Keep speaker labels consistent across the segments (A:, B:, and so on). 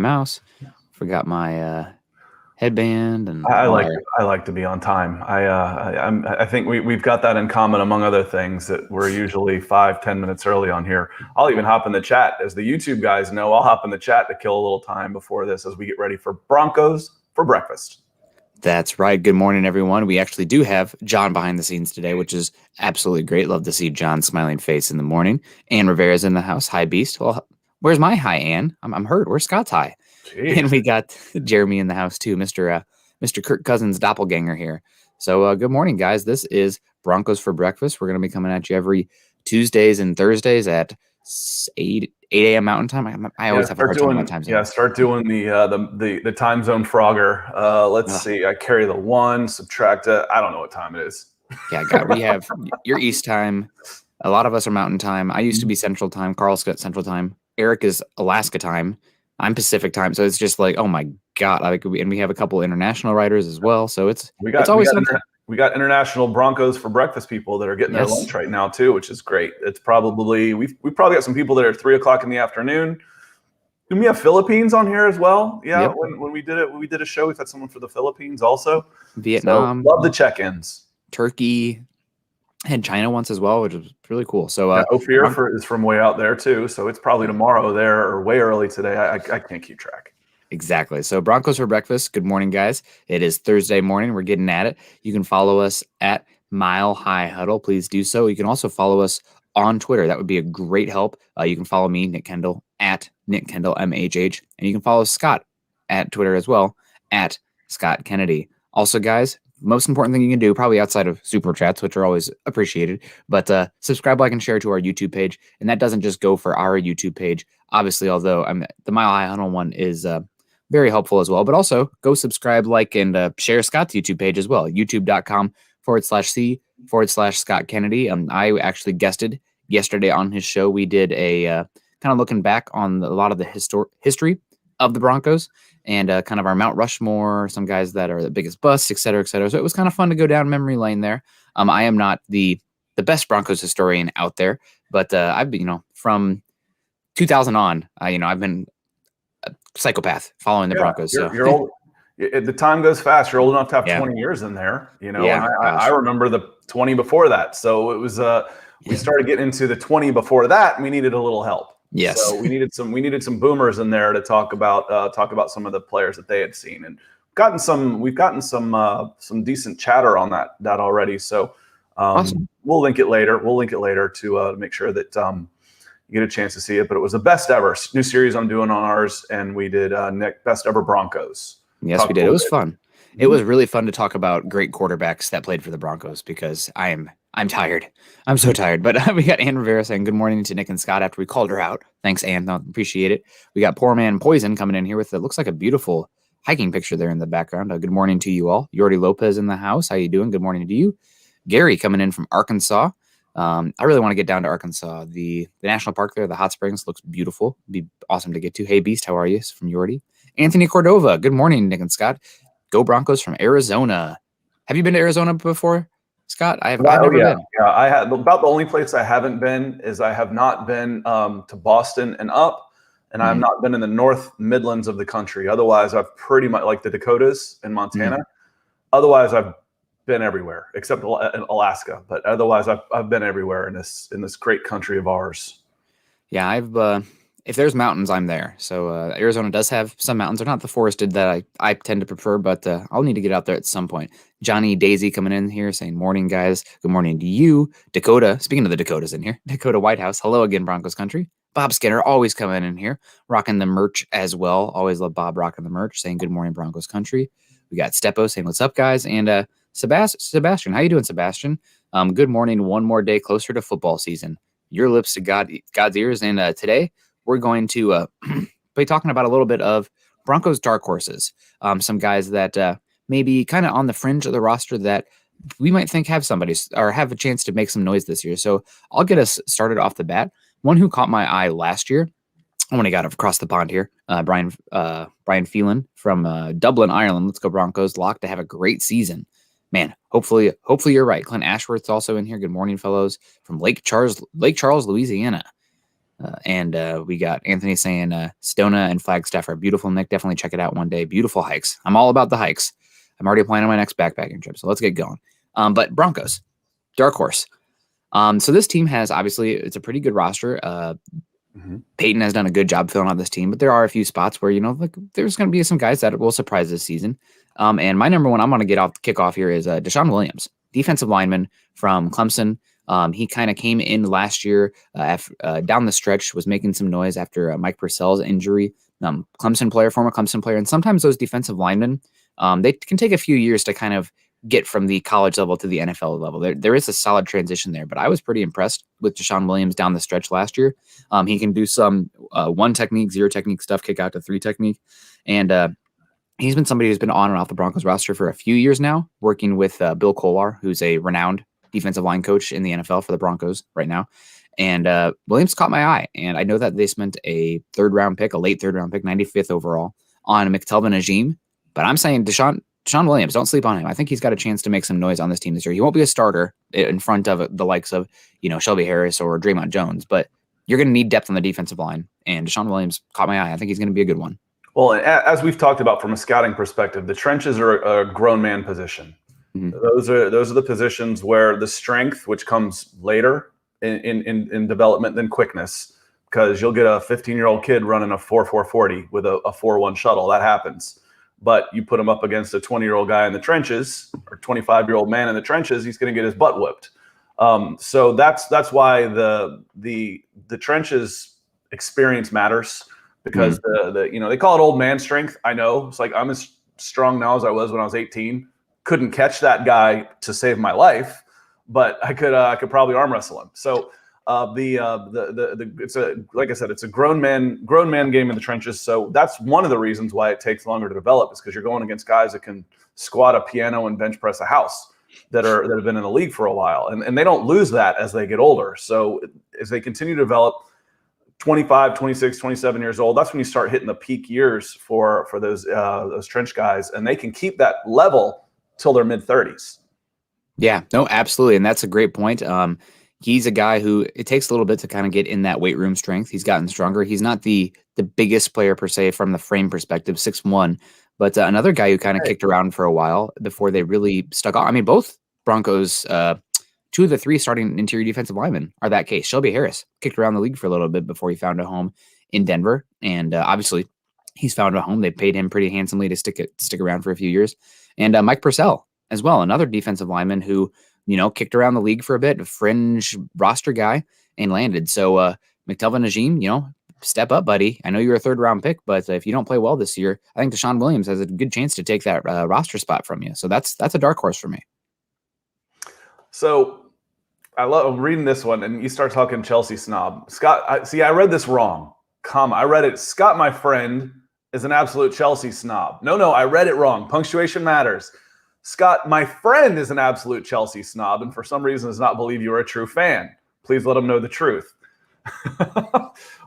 A: mouse. Forgot my headband and
B: I
A: all
B: like
A: our.
B: I like to be on time. I think we've got that in common, among other things, that we're usually 5-10 minutes early on here. I'll even hop in the chat, as the YouTube guys know. I'll hop in the chat to kill a little time before this as we get ready for Broncos for breakfast.
A: That's right. Good morning, everyone. We actually do have John behind the scenes today, which is absolutely great. Love to see John's smiling face in the morning. Ann Rivera's in the house. Hi, Beast. Well, where's my hi, Ann? I'm hurt. Where's Scott's hi?
B: Jeez.
A: And we got Jeremy in the house too, Mr. Kirk Cousins doppelganger here. So good morning, guys. This is Broncos for breakfast. We're going to be coming at you every Tuesdays and Thursdays at 8 a.m. Mountain Time. I always have a hard time with my time zone.
B: Yeah, start doing the time zone Frogger. Let's see. I carry the 1, subtract it. I don't know what time it is.
A: Yeah, we have your East time. A lot of us are Mountain Time. I used to be Central Time. Carl's got Central Time. Eric is Alaska Time. I'm Pacific Time. So it's just like, oh my God. And we have a couple international writers as well. So it's always something.
B: We got international Broncos for breakfast people that are getting their lunch right now too, which is great. It's probably we probably got some people that are 3 o'clock in the afternoon. And we have Philippines on here as well. Yeah, yep. When we did a show, we've had someone for the Philippines also.
A: Vietnam.
B: So, love the check-ins.
A: Turkey. Had China once as well, which was really cool. So
B: Ophir is from way out there too. So it's probably tomorrow there or way early today. I can't keep track.
A: Exactly. So Broncos for breakfast. Good morning, guys. It is Thursday morning. We're getting at it. You can follow us at Mile High Huddle. Please do so. You can also follow us on Twitter. That would be a great help. You can follow me, Nick Kendell, at Nick Kendell MHH. And you can follow Scott at Twitter as well, at Scott Kennedy. Also, guys, most important thing you can do, probably outside of super chats, which are always appreciated, but subscribe, like, and share to our YouTube page. And that doesn't just go for our YouTube page, obviously, although the Mile High Huddle one is very helpful as well. But also go subscribe, like, and share Scott's YouTube page as well. YouTube.com/C/Scott Kennedy. I actually guested yesterday on his show. We did a kind of looking back on a lot of the history of the Broncos and kind of our Mount Rushmore, some guys that are the biggest busts, et cetera, et cetera. So it was kind of fun to go down memory lane there. I am not the best Broncos historian out there, but I've been, from 2000 on, I've been a psychopath following the Broncos.
B: You're old. The time goes fast. You're old enough to have 20 years in there,
A: Yeah,
B: and I remember the 20 before that. So it was, we started getting into the 20 before that, and we needed a little help.
A: Yes.
B: So we needed some boomers in there to talk about some of the players that they had seen, and we've gotten some decent chatter on that already. So
A: awesome.
B: We'll link it later. To make sure that you get a chance to see it. But it was the best ever new series I'm doing on ours, and we did Nick best ever Broncos.
A: Yes, we did. It was fun. It was really fun to talk about great quarterbacks that played for the Broncos because I'm tired. I'm so tired. But we got Ann Rivera saying good morning to Nick and Scott after we called her out. Thanks, Ann. Appreciate it. We got Poor Man Poison coming in here with it looks like a beautiful hiking picture there in the background. Good morning to you all. Yordi Lopez in the house. How you doing? Good morning to you. Gary coming in from Arkansas. I really want to get down to Arkansas. The national park there, the hot springs, looks beautiful. Be awesome to get to. Hey, Beast, how are you? It's from Yordi. Anthony Cordova. Good morning, Nick and Scott. Go Broncos from Arizona. Have you been to Arizona before, Scott? I've never been.
B: Yeah, I had about the only place I haven't been is I have not been to Boston and up, and I've not been in the North Midlands of the country. Otherwise, I've pretty much like the Dakotas and Montana. Otherwise, I've been everywhere except Alaska. But otherwise, I've been everywhere in this great country of ours.
A: Yeah, I've. If there's mountains, I'm there. So Arizona does have some mountains. They're not the forested that I tend to prefer, but I'll need to get out there at some point. Johnny Daisy coming in here saying, morning, guys. Good morning to you. Dakota, speaking of the Dakotas in here, Dakota Whitehouse. Hello again, Broncos country. Bob Skinner always coming in here, rocking the merch as well. Always love Bob rocking the merch, saying good morning, Broncos country. We got Stepo saying, what's up, guys? And Sebastian, how you doing, Sebastian? Good morning. One more day closer to football season. Your lips to God's ears. And today, we're going to be talking about a little bit of Broncos dark horses, some guys that maybe kind of on the fringe of the roster that we might think have somebody or have a chance to make some noise this year. So I'll get us started off the bat. One who caught my eye last year, when I got across the pond here, Brian Phelan from Dublin, Ireland. Let's go Broncos. Locked to have a great season. Man, hopefully you're right. Clint Ashworth's also in here. Good morning, fellows, from Lake Charles, Louisiana. And we got Anthony saying Stona and Flagstaff are beautiful. Nick, definitely check it out one day. Beautiful hikes. I'm all about the hikes. I'm already planning my next backpacking trip, so let's get going. But Broncos, Darkhorse. So this team has, obviously, it's a pretty good roster. Peyton has done a good job filling out this team, but there are a few spots where, like there's going to be some guys that will surprise this season. And my number one, I'm going to kick off here is Deshawn Williams, defensive lineman from Clemson. He kind of came in last year down the stretch, was making some noise after Mike Purcell's injury. Former Clemson player. And sometimes those defensive linemen, they can take a few years to kind of get from the college level to the NFL level. There is a solid transition there, but I was pretty impressed with Deshawn Williams down the stretch last year. He can do some 1 technique, 0 technique stuff, kick out to 3 technique. And he's been somebody who's been on and off the Broncos roster for a few years now, working with Bill Kolar, who's a renowned defensive line coach in the NFL for the Broncos right now. And Williams caught my eye. And I know that they spent a late third round pick, 95th overall, on Kendell and Scott. But I'm saying Deshawn Williams, don't sleep on him. I think he's got a chance to make some noise on this team this year. He won't be a starter in front of the likes of, Shelby Harris or Draymond Jones, but you're going to need depth on the defensive line. And Deshawn Williams caught my eye. I think he's going to be a good one.
B: Well, as we've talked about from a scouting perspective, the trenches are a grown man position. Those are the positions where the strength, which comes later in development than quickness, because you'll get a 15-year-old kid running a 4.40 with a 4.1 shuttle. That happens. But you put him up against a 20-year-old guy in the trenches or 25-year-old man in the trenches, he's going to get his butt whipped. So that's why the trenches experience matters, because they call it old man strength. I know it's like I'm as strong now as I was when I was 18. Couldn't catch that guy to save my life, but I could probably arm wrestle him. So it's like I said, it's a grown man game in the trenches. So that's one of the reasons why it takes longer to develop, is because you're going against guys that can squat a piano and bench press a house that have been in the league for a while, and they don't lose that as they get older. So as they continue to develop, 25, 26, 27 years old, that's when you start hitting the peak years for those trench guys, and they can keep that level till their mid-30s.
A: Yeah, no, absolutely. And that's a great point. He's a guy who it takes a little bit to kind of get in that weight room strength. He's gotten stronger. He's not the biggest player per se from the frame perspective, 6'1", but another guy who kind of kicked around for a while before they really stuck on. I mean, both Broncos, 2 of the 3 starting interior defensive linemen are that case. Shelby Harris kicked around the league for a little bit before he found a home in Denver. And obviously he's found a home. They paid him pretty handsomely to stick around for a few years. And Mike Purcell as well, another defensive lineman who, kicked around the league for a bit, a fringe roster guy, and landed. So Kendell and Scott, step up, buddy. I know you're a 3rd round pick, but if you don't play well this year, I think Deshawn Williams has a good chance to take that roster spot from you. So that's a dark horse for me.
B: So I'm reading this one, and you start talking Chelsea snob. Scott, I read this wrong. I read it. Scott, my friend, is an absolute Chelsea snob. No, I read it wrong. Punctuation matters. Scott, my friend, is an absolute Chelsea snob, and for some reason does not believe you are a true fan. Please let him know the truth.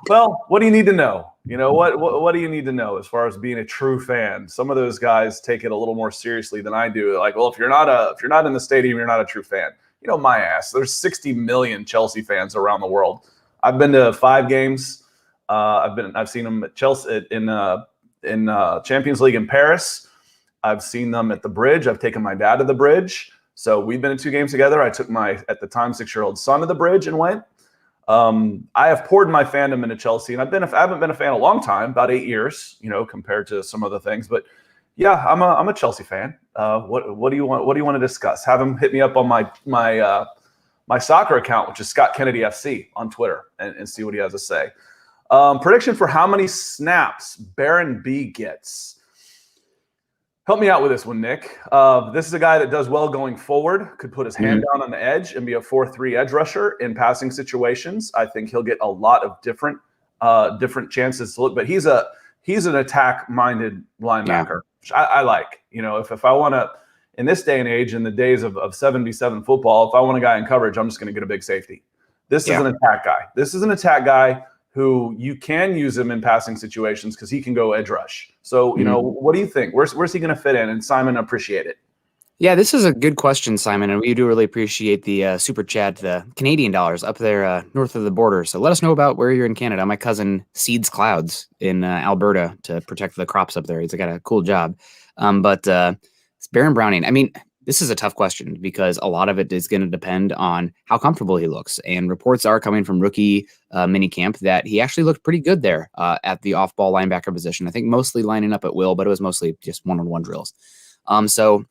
B: Well, what do you need to know? What do you need to know as far as being a true fan? Some of those guys take it a little more seriously than I do. Like, well, if you're not in the stadium, you're not a true fan. My ass. There's 60 million Chelsea fans around the world. I've been to 5 games. I've seen them at Chelsea in Champions League in Paris. I've seen them at the Bridge. I've taken my dad to the Bridge. So we've been in 2 games together. I took my, at the time, 6-year-old son to the Bridge and went. I have poured my fandom into Chelsea, and I haven't been a fan a long time, about 8 years, compared to some other things. But yeah, I'm a Chelsea fan. What do you want? What do you want to discuss? Have him hit me up on my soccer account, which is Scott Kennedy FC on Twitter, and see what he has to say. Prediction for how many snaps Baron B gets. Help me out with this one, Nick. This is a guy that does well going forward, could put his hand down on the edge and be a 4-3 edge rusher in passing situations. I think he'll get a lot of different chances to look, but he's an attack-minded linebacker, which I like. If I want to, in this day and age, in the days of 7v7 football, if I want a guy in coverage, I'm just going to get a big safety. This is an attack guy. This is an attack guy who you can use him in passing situations because he can go edge rush. So, what do you think? Where's he going to fit in? And Simon, appreciate it.
A: Yeah, this is a good question, Simon, and we do really appreciate the super chat, the Canadian dollars up there north of the border. So let us know about where you're in Canada. My cousin seeds clouds in Alberta to protect the crops up there. He's got a cool job. But it's Baron Browning. I mean, this is a tough question because a lot of it is going to depend on how comfortable he looks. And reports are coming from rookie minicamp that he actually looked pretty good there at the off-ball linebacker position. I think mostly lining up at will, but it was mostly just one-on-one drills. So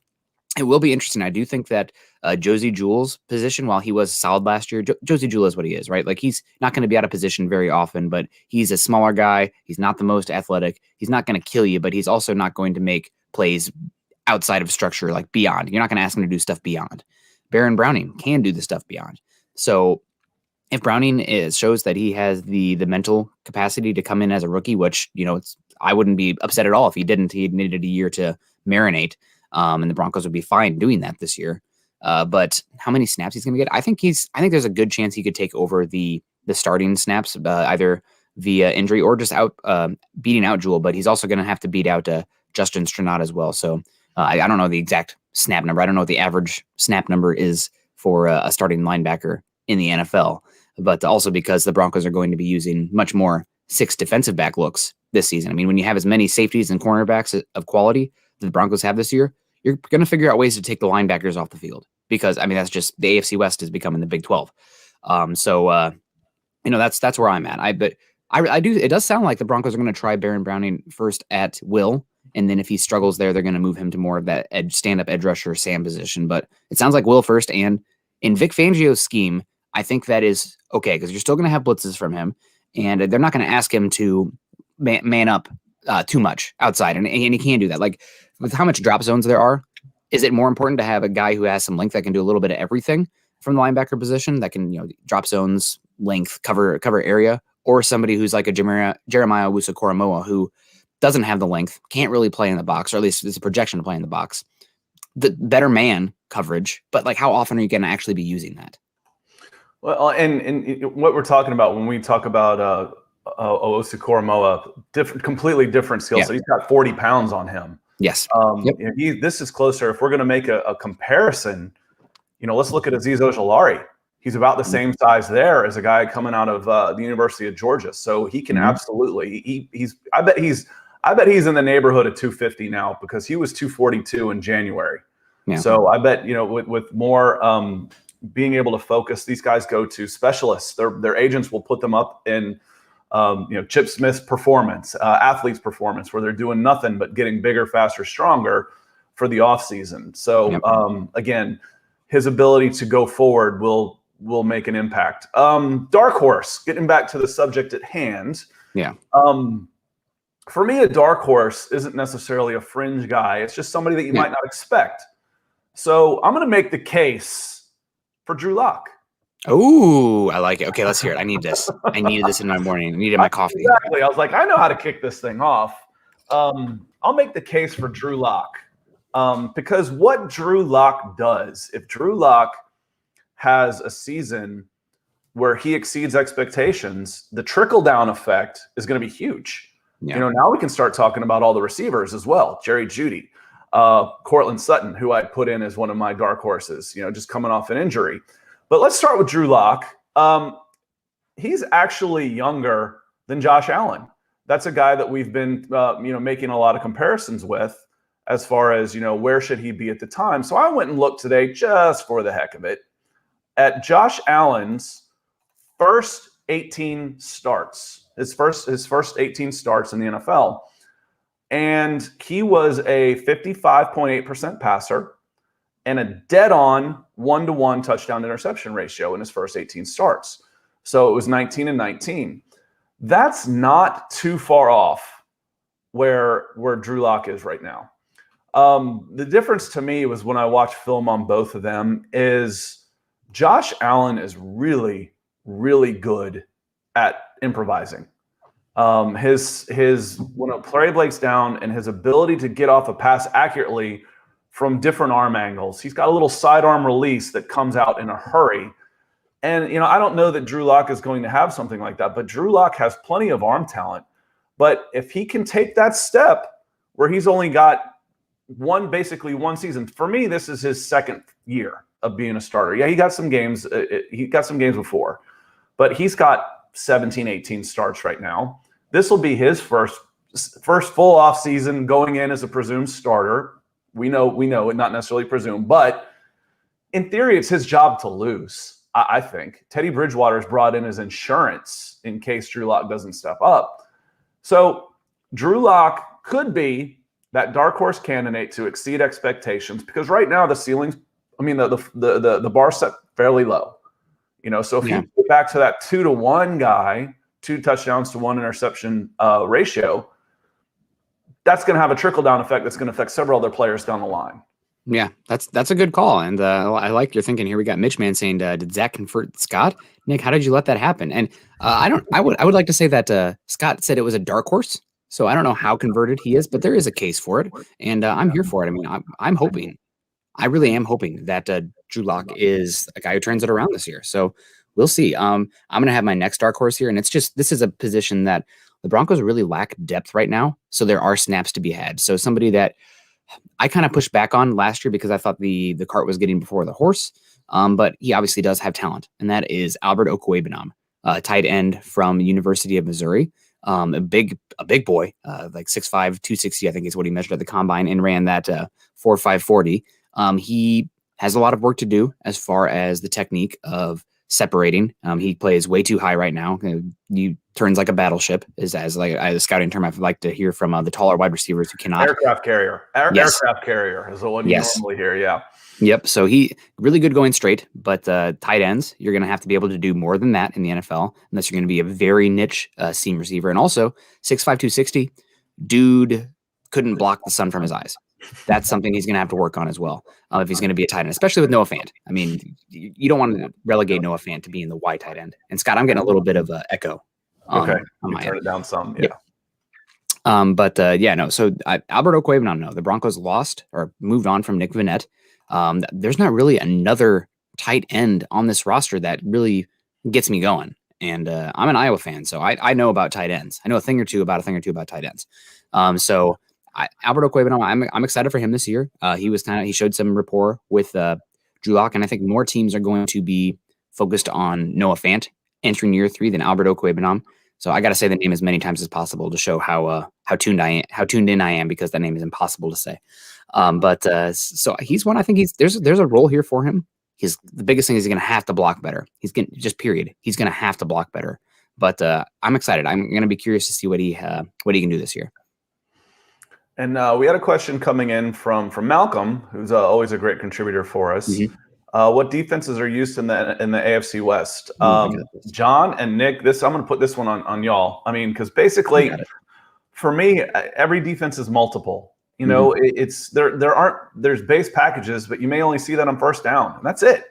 A: it will be interesting. I do think that Josie Jewell's position, while he was solid last year, Josie Jewell is what he is, right? Like he's not going to be out of position very often, but he's a smaller guy. He's not the most athletic. He's not going to kill you, but he's also not going to make plays outside of structure, like beyond. You're not going to ask him to do stuff beyond. Baron Browning can do the stuff beyond. So if Browning shows that he has the mental capacity to come in as a rookie, which, I wouldn't be upset at all if he didn't. He needed a year to marinate. And the Broncos would be fine doing that this year. But how many snaps he's going to get? I think there's a good chance he could take over the starting snaps, either via injury or just out beating out Jewell. But he's also going to have to beat out Justin Stronat as well. So I don't know the exact snap number. I don't know what the average snap number is for a starting linebacker in the NFL. But also because the Broncos are going to be using much more 6 defensive back looks this season. I mean, when you have as many safeties and cornerbacks of quality that the Broncos have this year, you're going to figure out ways to take the linebackers off the field because, I mean, that's just the AFC West is becoming the Big 12. That's where I'm at. But I do. It does sound like the Broncos are going to try Baron Browning first at will. And then if he struggles there, they're going to move him to more of that stand-up edge rusher Sam position. But it sounds like will first. And in Vic Fangio's scheme, I think that is okay because you're still going to have blitzes from him. And they're not going to ask him to man up too much outside. And he can do that. Like, with how much drop zones there are, is it more important to have a guy who has some length that can do a little bit of everything from the linebacker position that can, drop zones, length, cover area, or somebody who's like a Jeremiah Owusu-Koramoah who doesn't have the length, can't really play in the box, or at least there's a projection to play in the box. The better man coverage, but like how often are you going to actually be using that?
B: Well, and what we're talking about when we talk about Owusu-Koramoah, completely different skill set. He's got 40 pounds on him.
A: Yes.
B: This is closer. If we're going to make a comparison, let's look at Azeez Ojulari. He's about the same size there as a guy coming out of the University of Georgia. So he can absolutely. I bet he's in the neighborhood of 250 now because he was 242 in January. Yeah. So I bet with more being able to focus, these guys go to specialists. Their agents will put them up in. Chip Smith's performance, athletes' performance, where they're doing nothing but getting bigger, faster, stronger for the offseason. So, again, his ability to go forward will make an impact. Darkhorse, getting back to the subject at hand.
A: Yeah.
B: For me, a Darkhorse isn't necessarily a fringe guy. It's just somebody that you might not expect. So I'm going to make the case for Drew Lock.
A: Oh, I like it. Okay, let's hear it. I need this. I needed this in my morning. I needed my coffee.
B: Exactly. I was like, I know how to kick this thing off. I'll make the case for Drew Lock because what Drew Lock does, if Drew Lock has a season where he exceeds expectations, the trickle-down effect is going to be huge. Yeah. Now we can start talking about all the receivers as well. Jerry Jeudy, Courtland Sutton, who I put in as one of my dark horses, just coming off an injury. But let's start with Drew Lock. He's actually younger than Josh Allen. That's a guy that we've been, making a lot of comparisons with as far as, where should he be at the time. So I went and looked today just for the heck of it at Josh Allen's first 18 starts, his first 18 starts in the NFL. And he was a 55.8% passer and a dead-on 1-to-1 touchdown interception ratio in his first 18 starts. So it was 19 and 19. That's not too far off where Drew Lock is right now. The difference to me was when I watched film on both of them is Josh Allen is really, really good at improvising. His when a play breaks down and his ability to get off a pass accurately from different arm angles. He's got a little sidearm release that comes out in a hurry. And, I don't know that Drew Lock is going to have something like that, but Drew Lock has plenty of arm talent. But if he can take that step where he's only got basically one season. For me, this is his second year of being a starter. Yeah, he got some games. He got some games before, but he's got 17, 18 starts right now. This will be his first full off season going in as a presumed starter. We know it, not necessarily presumed, but in theory, it's his job to lose. I think Teddy Bridgewater's brought in as insurance in case Drew Lock doesn't step up. So Drew Lock could be that dark horse candidate to exceed expectations, because right now the ceiling's, the bar set fairly low. So if you get back to that 2-to-1 guy, 2 touchdowns to 1 interception ratio, that's going to have a trickle-down effect that's going to affect several other players down the line.
A: Yeah, that's a good call. And I like your thinking here. We got Mitch Man saying, did Zach convert Scott? Nick, how did you let that happen? And I would like to say that Scott said it was a dark horse. So I don't know how converted he is, but there is a case for it. And I'm here for it. I mean, I'm hoping, I really am hoping that Drew Lock is a guy who turns it around this year. So we'll see. I'm going to have my next dark horse here. And this is a position that the Broncos really lack depth right now. So there are snaps to be had. So somebody that I kind of pushed back on last year because I thought the cart was getting before the horse. But he obviously does have talent. And that is Albert Okwuegbunam, tight end from University of Missouri. A big boy, like 6'5", 260, I think is what he measured at the combine, and ran that 4.5 40. He has a lot of work to do as far as the technique of separating. He plays way too high right now. He turns like a battleship, as a scouting term I'd like to hear from the taller wide receivers who cannot.
B: Aircraft carrier. Aircraft carrier is the one you normally hear, yeah.
A: Yep. So he really good going straight, but tight ends, you're going to have to be able to do more than that in the NFL, unless you're going to be a very niche seam receiver. And also 6'5", 260, dude couldn't block the sun from his eyes. That's something he's going to have to work on as well if he's going to be a tight end, especially with Noah Fant. I mean, you don't want to relegate Noah Fant to being the wide tight end. And Scott, I'm getting a little bit of echo.
B: Okay, you turn it down some, yeah.
A: So Albert Okwuegbunam, no, the Broncos lost or moved on from Nick Vannett. There's not really another tight end on this roster that really gets me going. And I'm an Iowa fan, so I know about tight ends. I know a thing or two about tight ends. Albert Okwuegbunam, I'm excited for him this year. He showed some rapport with Drew Lock, and I think more teams are going to be focused on Noah Fant entering year 3 than Albert Okwuegbunam. So I got to say the name as many times as possible to show how tuned in I am, because that name is impossible to say. So he's one. I think there's a role here for him. The biggest thing is he's going to have to block better. He's going to have to block better. But I'm excited. I'm going to be curious to see what he can do this year.
B: And we had a question coming in from Malcolm, who's always a great contributor for us. Mm-hmm. What defenses are used in the AFC West? John and Nick, I'm going to put this one on y'all. I mean, because basically, for me, every defense is multiple. It's there's base packages, but you may only see that on first down, and that's it.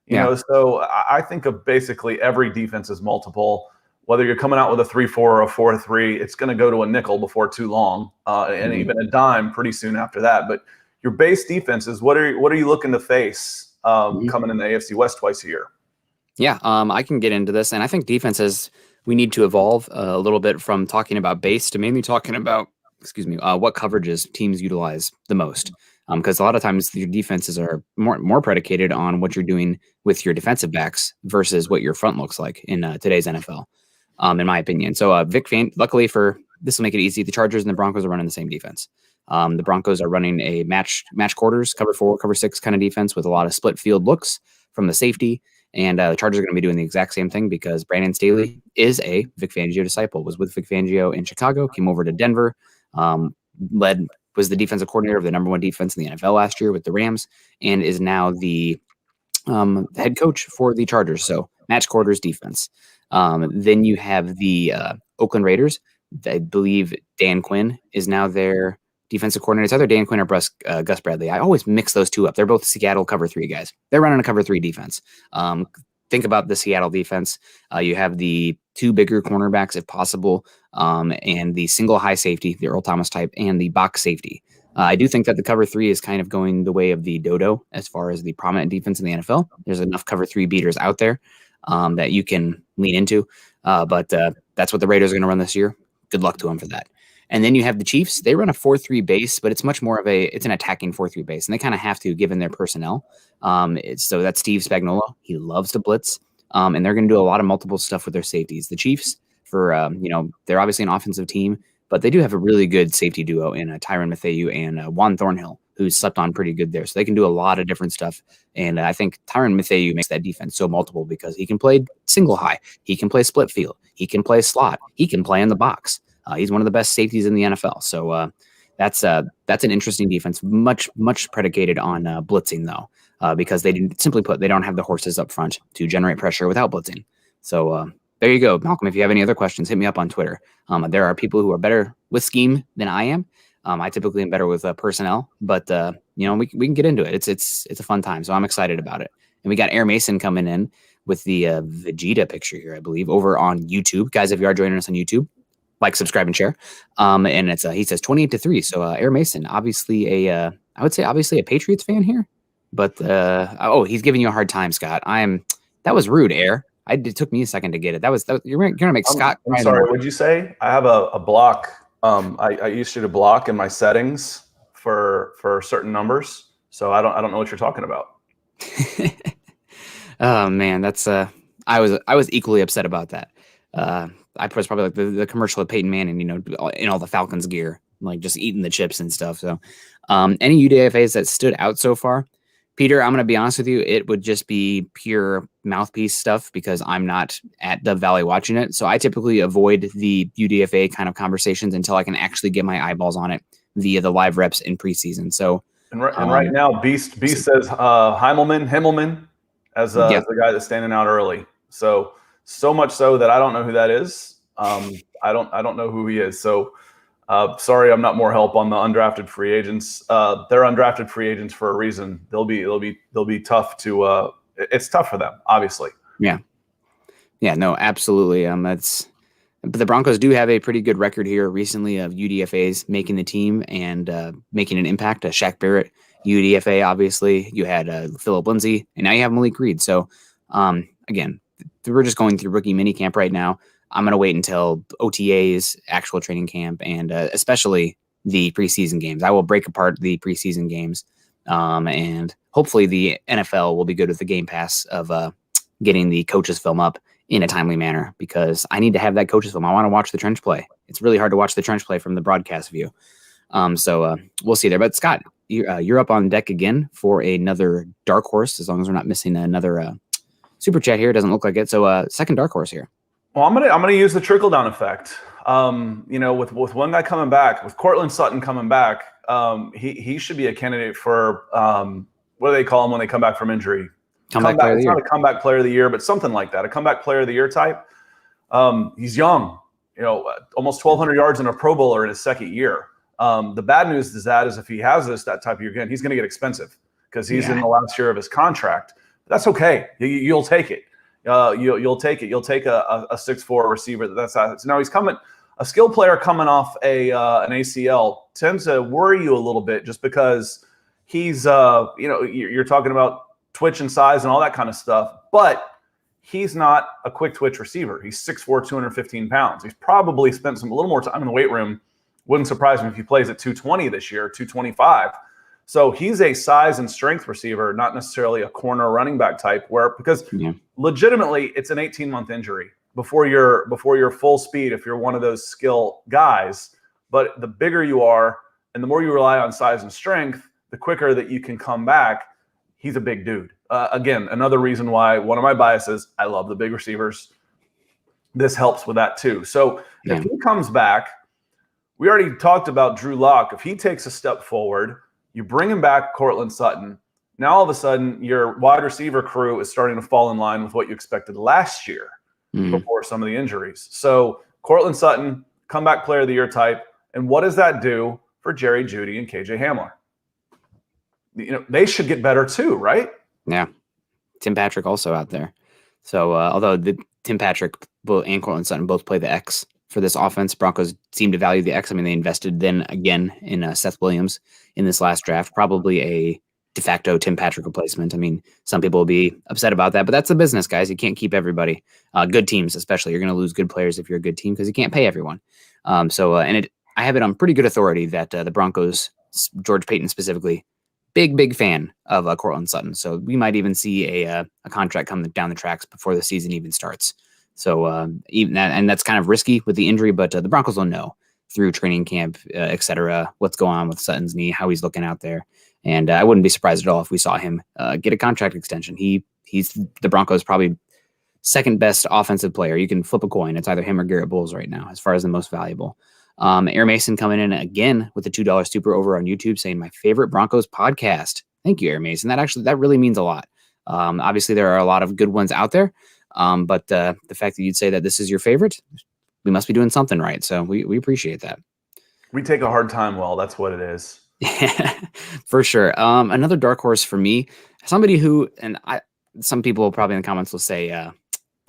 B: You know, so I think of basically every defense is multiple. Whether you're coming out with a 3-4 or a 4-3, it's going to go to a nickel before too long, and even a dime pretty soon after that. But your base defenses, what are you looking to face coming in the AFC West twice a year?
A: Yeah, I can get into this, and I think defenses, we need to evolve a little bit from talking about base to mainly talking about, what coverages teams utilize the most. Because a lot of times your defenses are more predicated on what you're doing with your defensive backs versus what your front looks like in today's NFL. In my opinion. So Vic Fant, luckily this will make it easy. The Chargers and the Broncos are running the same defense. The Broncos are running a match quarters, cover 4, cover 6 kind of defense with a lot of split field looks from the safety. And the Chargers are going to be doing the exact same thing because Brandon Staley is a Vic Fangio disciple, was with Vic Fangio in Chicago, came over to Denver, was the defensive coordinator of the number 1 defense in the NFL last year with the Rams, and is now the head coach for the Chargers. So match quarters defense. Then you have the Oakland Raiders. I believe Dan Quinn is now their defensive coordinator. It's either Dan Quinn or Gus Bradley. I always mix those two up. They're both Seattle cover 3 guys. They're running a cover 3 defense. Think about the Seattle defense. You have the 2 bigger cornerbacks if possible, and the single high safety, the Earl Thomas type, and the box safety. I do think that the cover 3 is kind of going the way of the dodo as far as the prominent defense in the NFL. There's enough cover 3 beaters out there that you can lean into. But that's what the Raiders are going to run this year. Good luck to them for that. And then you have the Chiefs. They run a 4-3 base, but it's much more of it's an attacking 4-3 base, and they kind of have to given their personnel. So that's Steve Spagnuolo. He loves to blitz, and they're going to do a lot of multiple stuff with their safeties. The Chiefs, they're obviously an offensive team, but they do have a really good safety duo in Tyrann Mathieu and Juan Thornhill, who's slept on pretty good there. So they can do a lot of different stuff. And I think Tyrann Mathieu makes that defense so multiple because he can play single high. He can play split field. He can play slot. He can play in the box. He's one of the best safeties in the NFL. So that's an interesting defense, much predicated on blitzing, though, because they don't have the horses up front to generate pressure without blitzing. So there you go. Malcolm, if you have any other questions, hit me up on Twitter. There are people who are better with scheme than I am. I typically am better with personnel, but we can get into it. It's a fun time, so I'm excited about it. And we got Air Mason coming in with the Vegeta picture here, I believe, over on YouTube. Guys, if you are joining us on YouTube, like, subscribe, and share. And it's he says 28-3. So Air Mason, obviously I would say obviously a Patriots fan here, but he's giving you a hard time, Scott. That was rude, Air. It took me a second to get it. You're gonna make Scott.
B: I'm sorry. What'd you say? I have a block. I used to block in my settings for certain numbers, so I don't know what you're talking about.
A: Oh man, that's I was equally upset about that. I was probably like the commercial of Peyton Manning, in all the Falcons gear, like just eating the chips and stuff. So, any UDFAs that stood out so far, Peter, I'm going to be honest with you, it would just be pure mouthpiece stuff because I'm not at Dove Valley watching it. So I typically avoid the UDFA kind of conversations until I can actually get my eyeballs on it via the live reps in preseason. So,
B: and right now, Beast says Himmelman as the guy that's standing out early. So much so that I don't know who that is. I don't know who he is. So sorry, I'm not more help on the undrafted free agents. They're undrafted free agents for a reason. They'll be tough to. It's tough for them, obviously.
A: Yeah. No, absolutely. But the Broncos do have a pretty good record here recently of UDFAs making the team and making an impact. Shaq Barrett, UDFA, obviously. You had Phillip Lindsay, and now you have Malik Reed. So again, we're just going through rookie minicamp right now. I'm going to wait until OTAs, actual training camp, and especially the preseason games. I will break apart the preseason games, and hopefully the NFL will be good with the Game Pass of getting the coaches film up in a timely manner because I need to have that coaches film. I want to watch the trench play. It's really hard to watch the trench play from the broadcast view. So we'll see there. But Scott, you're up on deck again for another Darkhorse, as long as we're not missing another super chat here. It doesn't look like it. So second Darkhorse here.
B: Well, I'm gonna use the trickle down effect. With one guy coming back, with Courtland Sutton coming back, he should be a candidate for what do they call him when they come back from injury?
A: Comeback player of the year.
B: Not a comeback player of the year, but something like that. A comeback player of the year type. He's young, almost 1,200 yards and a Pro Bowler in his second year. The bad news is if he has that type of year again, he's going to get expensive because he's in the last year of his contract. But that's okay. You'll take it. You'll take it. You'll take a 6'4" receiver. That's size. Now he's coming. A skill player coming off an ACL tends to worry you a little bit just because he's you're talking about twitch and size and all that kind of stuff, but he's not a quick twitch receiver. He's 6'4", 215 pounds. He's probably spent a little more time in the weight room. Wouldn't surprise me if he plays at 220 this year, 225. So he's a size and strength receiver, not necessarily a corner running back type. Because legitimately, it's an 18-month injury before you're full speed. If you're one of those skill guys, but the bigger you are and the more you rely on size and strength, the quicker that you can come back. He's a big dude. Again, another reason why one of my biases, I love the big receivers. This helps with that too. So if he comes back, we already talked about Drew Lock. If he takes a step forward, you bring him back, Courtland Sutton. Now all of a sudden, your wide receiver crew is starting to fall in line with what you expected last year before some of the injuries. So Courtland Sutton, comeback player of the year type. And what does that do for Jerry Jeudy and KJ Hamler? They should get better too, right? Yeah.
A: Tim Patrick also out there. So although Tim Patrick and Courtland Sutton both play the X for this offense, Broncos seem to value the X. I mean, they invested then again in Seth Williams in this last draft, probably a de facto Tim Patrick replacement. I mean, some people will be upset about that, but that's the business, guys. You can't keep everybody. Good teams, especially, you're going to lose good players if you're a good team because you can't pay everyone. I I have it on pretty good authority that the Broncos, George Peyton specifically, big fan of Courtland Sutton. So we might even see a contract come down the tracks before the season even starts. So even that, and that's kind of risky with the injury, but the Broncos will know through training camp, et cetera, what's going on with Sutton's knee, how he's looking out there. And I wouldn't be surprised at all if we saw him get a contract extension. He's the Broncos' probably second best offensive player. You can flip a coin. It's either him or Garrett Bowles right now, as far as the most valuable. Air Mason coming in again with the $2 super over on YouTube saying my favorite Broncos podcast. Thank you, Air Mason. That really means a lot. Obviously there are a lot of good ones out there. But the fact that you'd say that this is your favorite, we must be doing something right. So we appreciate that.
B: We take a hard time. Well, that's what it is.
A: For sure. Another dark horse for me, somebody who, some people probably in the comments will say,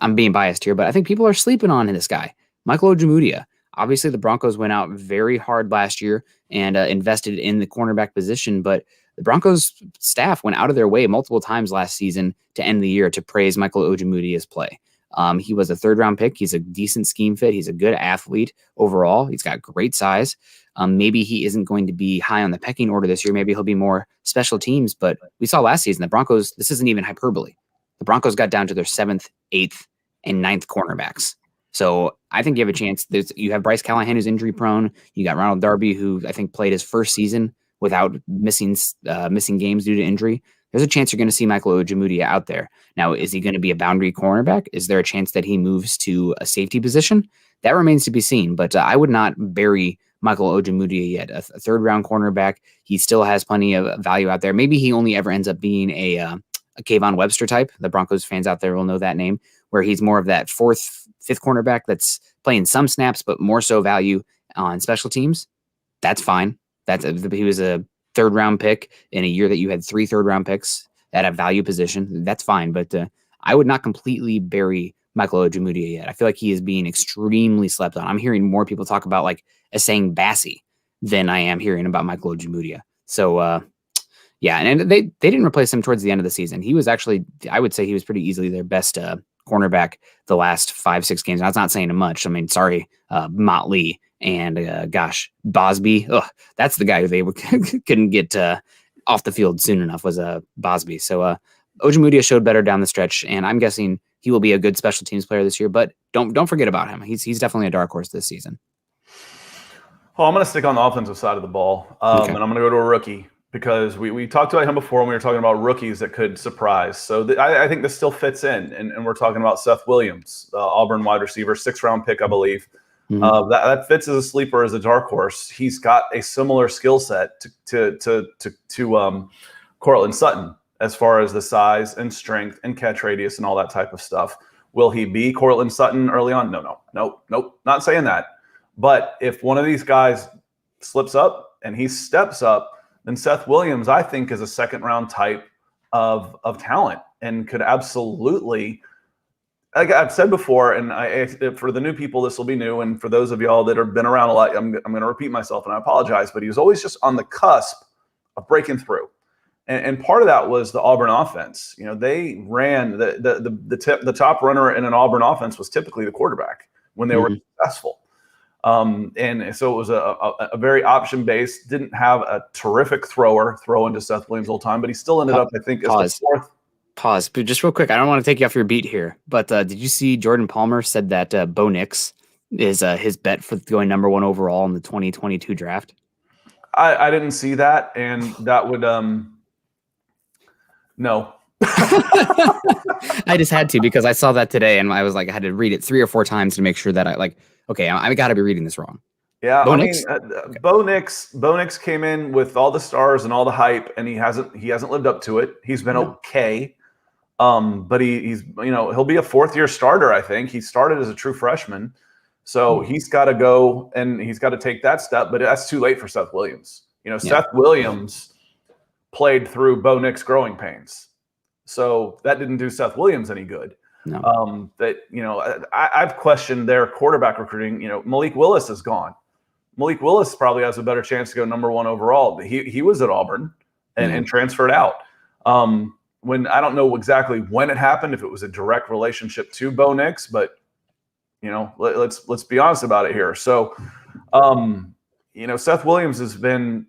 A: I'm being biased here, but I think people are sleeping on this guy, Michael Ojemudia. Obviously, the Broncos went out very hard last year and invested in the cornerback position, but the Broncos staff went out of their way multiple times last season to end the year to praise Michael Ojemudia's play. He was a third-round pick. He's a decent scheme fit. He's a good athlete overall. He's got great size. Maybe he isn't going to be high on the pecking order this year. Maybe he'll be more special teams, but we saw last season the Broncos, this isn't even hyperbole. The Broncos got down to their 7th, 8th, and 9th cornerbacks. So I think you have a chance. You have Bryce Callahan, who's injury prone. You got Ronald Darby, who I think played his first season without missing games due to injury. There's a chance you're going to see Michael Ojemudia out there. Now, is he going to be a boundary cornerback? Is there a chance that he moves to a safety position? That remains to be seen, but I would not bury Michael Ojemudia yet. A third-round cornerback, he still has plenty of value out there. Maybe he only ever ends up being a Kayvon Webster type. The Broncos fans out there will know that name, where he's more of that 4th, 5th cornerback that's playing some snaps, but more so value on special teams. That's fine. He was a 3rd-round pick in a year that you had 3 3rd-round picks at a value position. That's fine, but I would not completely bury Michael Ojemudia yet. I feel like he is being extremely slept on. I'm hearing more people talk about like Essang Bassey than I am hearing about Michael Ojemudia. So, yeah, and they didn't replace him towards the end of the season. He was actually, I would say he was pretty easily their best cornerback the last 5-6 games. That's not saying much. I mean, sorry, Motley and Bosby. That's the guy who they couldn't get off the field soon enough was Bosby. So Ojemudia showed better down the stretch, and I'm guessing he will be a good special teams player this year. But don't forget about him. He's definitely a dark horse this season.
B: Well, I'm going to stick on the offensive side of the ball,
A: Okay.
B: And I'm going to go to a rookie because we talked about him before when we were talking about rookies that could surprise. So I think this still fits in, and we're talking about Seth Williams, Auburn wide receiver, 6th-round pick, I believe. Mm-hmm. That fits as a sleeper, as a dark horse. He's got a similar skill set to Courtland Sutton as far as the size and strength and catch radius and all that type of stuff. Will he be Courtland Sutton early on? No, not saying that. But if one of these guys slips up and he steps up, then Seth Williams, I think, is a 2nd-round type of talent and could absolutely, like I've said before, and for the new people, this will be new. And for those of y'all that have been around a lot, I'm going to repeat myself, and I apologize, but he was always just on the cusp of breaking through. And part of that was the Auburn offense. You know, they ran the top runner in an Auburn offense was typically the quarterback when they were successful. And so it was a very option-based, didn't have a terrific throw into Seth Williams all the time, but he still ended up, I think, as the 4th.
A: Pause, but just real quick. I don't want to take you off your beat here, but did you see Jordan Palmer said that Bo Nix is his bet for going number 1 overall in the 2022 draft?
B: I didn't see that, and that would no.
A: I just had to because I saw that today, and I was like, I had to read it 3 or 4 times to make sure that I got to be reading this wrong.
B: Yeah,
A: Bo
B: I
A: Nix?
B: mean, Bo Nix came in with all the stars and all the hype, and he hasn't lived up to it. He's been okay, but he's he'll be a 4th-year starter. I think he started as a true freshman, so he's got to go and he's got to take that step. But that's too late for Seth Williams. Seth Williams played through Bo Nix growing pains, so that didn't do Seth Williams any good. No. I've questioned their quarterback recruiting. Malik Willis is gone. Malik Willis probably has a better chance to go number 1 overall. He was at Auburn and transferred out. When I don't know exactly when it happened, if it was a direct relationship to Bo Nix, but let's be honest about it here. So Seth Williams has been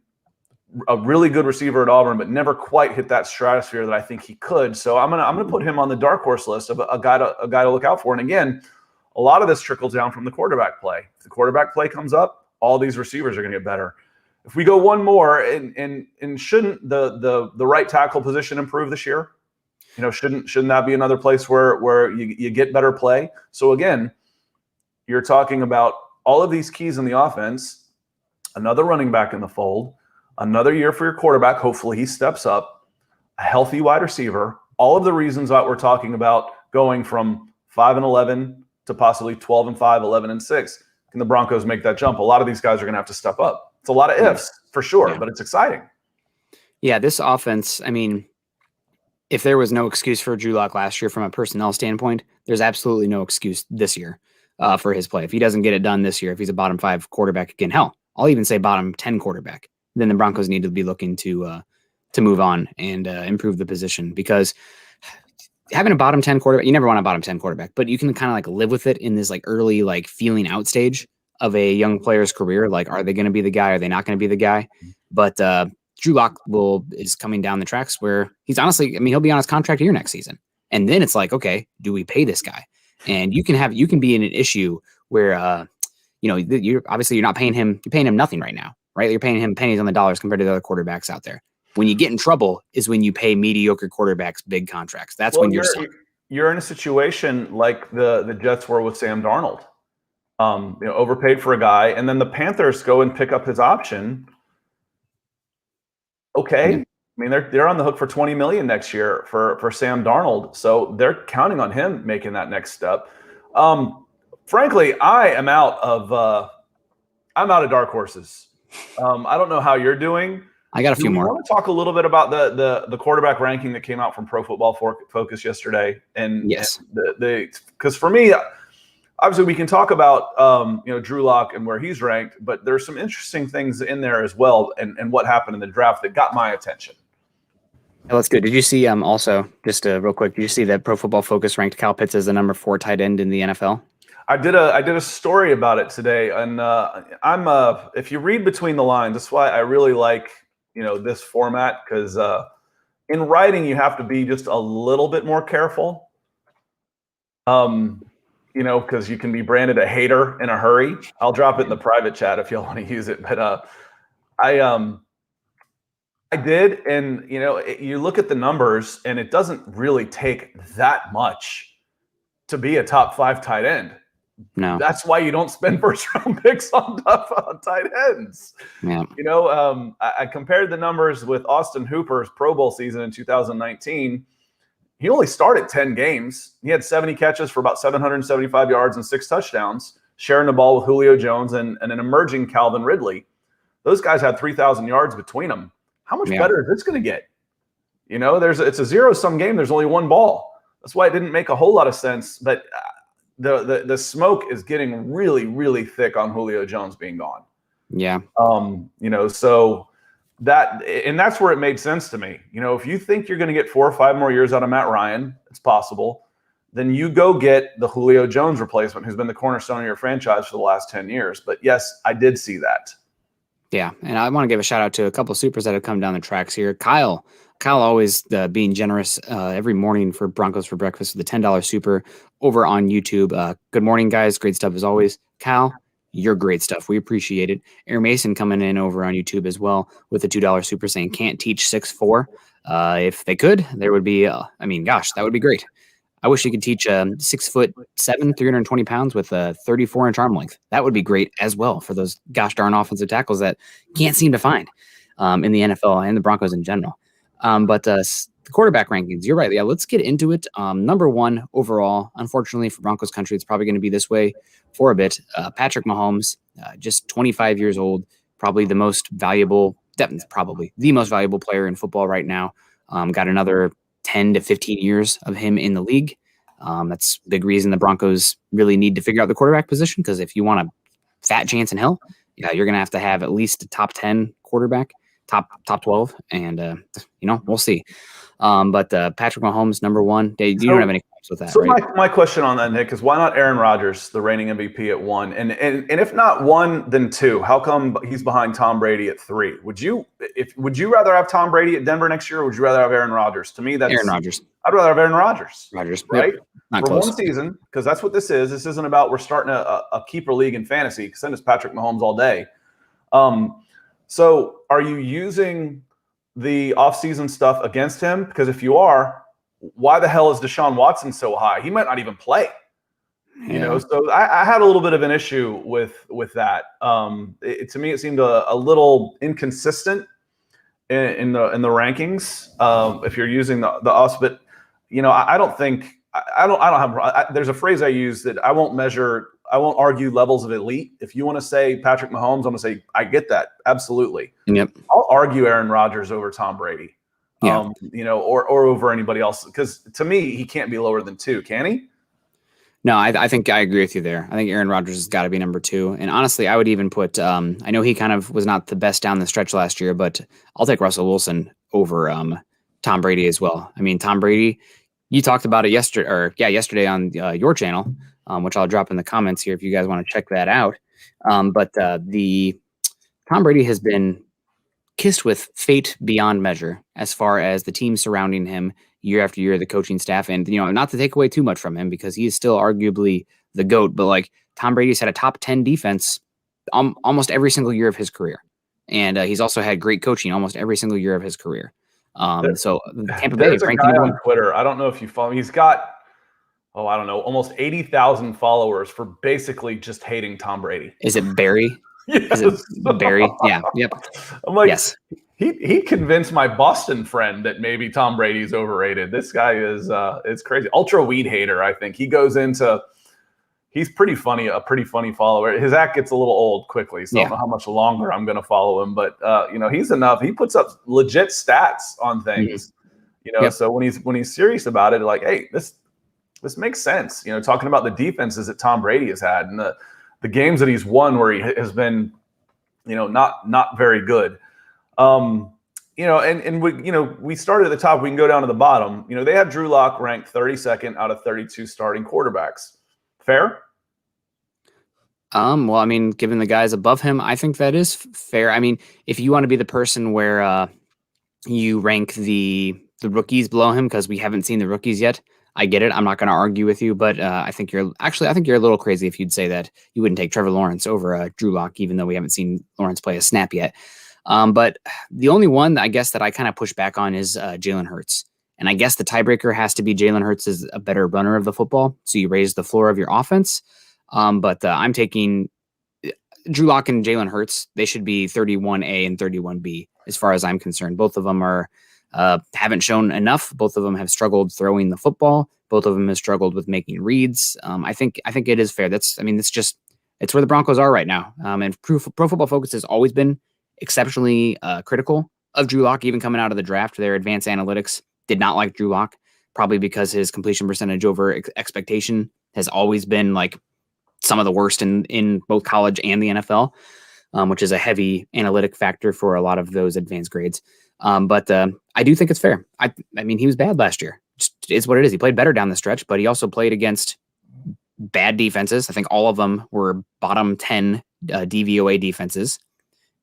B: a really good receiver at Auburn, but never quite hit that stratosphere that I think he could. So I'm gonna put him on the dark horse list of a guy to look out for. And again, a lot of this trickles down from the quarterback play. If the quarterback play comes up, all these receivers are going to get better. If we go one more, and shouldn't the right tackle position improve this year? Shouldn't that be another place where you get better play? So again, you're talking about all of these keys in the offense, another running back in the fold, another year for your quarterback. Hopefully he steps up, a healthy wide receiver, all of the reasons that we're talking about going from 5-11 to possibly 12-5, 11-6. Can the Broncos make that jump? A lot of these guys are going to have to step up. It's a lot of ifs for sure, but it's exciting.
A: Yeah, this offense, I mean, if there was no excuse for Drew Lock last year from a personnel standpoint, there's absolutely no excuse this year for his play. If he doesn't get it done this year, if he's a bottom 5 quarterback again, hell, I'll even say bottom 10 quarterback, then the Broncos need to be looking to move on and improve the position, because having a bottom 10 quarterback, you never want a bottom 10 quarterback, but you can kind of like live with it in this like early like feeling out stage of a young player's career. Like, are they going to be the guy? Are they not going to be the guy? But Drew Lock is coming down the tracks where he's honestly, I mean, he'll be on his contract year next season. And then it's like, okay, do we pay this guy? And you can be in an issue where, you're not paying him, you're paying him nothing right now, right? You're paying him pennies on the dollars compared to the other quarterbacks out there. When you get in trouble is when you pay mediocre quarterbacks big contracts. That's when
B: you're in a situation like the Jets were with Sam Darnold. Overpaid for a guy, and then the Panthers go and pick up his option. Okay. I mean, they're on the hook for $20 million next year for Sam Darnold. So they're counting on him making that next step. Frankly, I'm out of dark horses. I don't know how you're doing.
A: I got a few more.
B: I want to talk a little bit about the quarterback ranking that came out from Pro Football Focus yesterday. And
A: yes,
B: because for me, obviously we can talk about Drew Lock and where he's ranked, but there's some interesting things in there as well, and what happened in the draft that got my attention.
A: Yeah, that's good. Did you see also just real quick? Did you see that Pro Football Focus ranked Kyle Pitts as the number 4 tight end in the NFL?
B: I did a story about it today, and if you read between the lines, that's why I really like this format, because in writing you have to be just a little bit more careful. Because you can be branded a hater in a hurry. I'll drop it in the private chat if y'all want to use it. But I did, and you look at the numbers, and it doesn't really take that much to be a top 5 tight end.
A: No,
B: that's why you don't spend first-round picks on tight ends.
A: Yeah.
B: I compared the numbers with Austin Hooper's Pro Bowl season in 2019. He only started 10 games. He had 70 catches for about 775 yards and 6 touchdowns, sharing the ball with Julio Jones and an emerging Calvin Ridley. Those guys had 3,000 yards between them. How much better is this going to get? It's a zero-sum game. There's only one ball. That's why it didn't make a whole lot of sense. But the smoke is getting really, really thick on Julio Jones being gone.
A: Yeah.
B: So that's where it made sense to me. If you think you're going to get 4 or 5 more years out of Matt Ryan, it's possible. Then you go get the Julio Jones replacement, who's been the cornerstone of your franchise for the last 10 years. But yes, I did see that.
A: Yeah, and I want to give a shout out to a couple of supers that have come down the tracks here. Kyle always being generous every morning for Broncos for Breakfast with a $10 super over on YouTube. Good morning, guys. Great stuff as always. Kyle, you're great stuff. We appreciate it. Air Mason coming in over on YouTube as well with a $2 super saying can't teach 6'4". If they could, there would be, that would be great. I wish you could teach 6'7", 320 pounds with a 34-inch arm length. That would be great as well for those gosh darn offensive tackles that can't seem to find in the NFL and the Broncos in general. But the quarterback rankings, you're right. Yeah, let's get into it. Number 1 overall, unfortunately for Broncos country, it's probably going to be this way for a bit. Patrick Mahomes, just 25 years old, probably the most valuable player in football right now. Got another 10 to 15 years of him in the league. That's a big reason the Broncos really need to figure out the quarterback position, because if you want a fat chance in hell, you're going to have at least a top 10 quarterback top 12, and we'll see. But Patrick Mahomes, number one. You don't have any comments with that,
B: so
A: right?
B: my question on that, Nick, is why not Aaron Rodgers, the reigning MVP, at 1? And if not 1, then 2. How come he's behind Tom Brady at 3? Would you rather have Tom Brady at Denver next year, or would you rather have Aaron Rodgers? To me, that's
A: Aaron Rodgers.
B: I'd rather have Aaron Rodgers. Right?
A: Yep. Not
B: for
A: close.
B: 1 season, because that's what this is. This isn't about we're starting a keeper league in fantasy, because then it's Patrick Mahomes all day. So are you using the offseason stuff against him? Because if you are, why the hell is Deshaun Watson so high? He might not even play.
A: Yeah.
B: So I had a little bit of an issue with that. To me, it seemed a little inconsistent in the rankings. If you're using the us, but I don't think I don't have. There's a phrase I use that I won't argue levels of elite. If you want to say Patrick Mahomes, I'm going to say I get that. Absolutely.
A: Yep.
B: I'll argue Aaron Rodgers over Tom Brady.
A: Yeah.
B: Or over anybody else, because to me, he can't be lower than 2, can he?
A: No, I think I agree with you there. I think Aaron Rodgers has got to be number 2. And honestly, I would even put, I know he kind of was not the best down the stretch last year, but I'll take Russell Wilson over Tom Brady as well. I mean, Tom Brady, you talked about it yesterday on your channel, which I'll drop in the comments here if you guys want to check that out. But the Tom Brady has been kissed with fate beyond measure as far as the team surrounding him year after year, the coaching staff, and not to take away too much from him because he is still arguably the GOAT, but like Tom Brady's had a top 10 defense almost every single year of his career, and he's also had great coaching almost every single year of his career. So Tampa Bay,
B: there's a guy on Twitter. I don't know if you follow him. He's got I don't know, almost 80,000 followers for basically just hating Tom Brady.
A: Is it Barry?
B: Yes.
A: Is it Barry? Yeah. Yep.
B: I'm like,
A: yes.
B: He convinced my Boston friend that maybe Tom Brady's overrated. This guy is it's crazy. Ultra weed hater, I think. He goes into he's pretty funny, a pretty funny follower. His act gets a little old quickly, so I don't know how much longer I'm gonna follow him. But he's enough. He puts up legit stats on things.
A: Yep.
B: So when he's serious about it, like, hey, this makes sense. Talking about the defenses that Tom Brady has had and the games that he's won where he has been, not very good. And we started at the top. We can go down to the bottom. They have Drew Lock ranked 32nd out of 32 starting quarterbacks. Fair?
A: Well, I mean, given the guys above him, I think that is fair. I mean, if you want to be the person where you rank the rookies below him because we haven't seen the rookies yet, I get it. I'm not going to argue with you, but I think you're a little crazy if you'd say that you wouldn't take Trevor Lawrence over Drew Lock, even though we haven't seen Lawrence play a snap yet. But the only one I guess that I kind of push back on is Jalen Hurts. And I guess the tiebreaker has to be Jalen Hurts is a better runner of the football. So you raise the floor of your offense. But I'm taking Drew Lock and Jalen Hurts. They should be 31A and 31B as far as I'm concerned. Both of them haven't shown enough. Both of them have struggled throwing the football. Both of them have struggled with making reads. I think it is fair. It's where the Broncos are right now. And Pro Football Focus has always been exceptionally critical of Drew Lock, even coming out of the draft. Their advanced analytics did not like Drew Lock, probably because his completion percentage over expectation has always been like some of the worst in both college and the NFL, which is a heavy analytic factor for a lot of those advanced grades. But I do think it's fair. I mean, he was bad last year. It's what it is. He played better down the stretch, but he also played against bad defenses. I think all of them were bottom 10 DVOA defenses.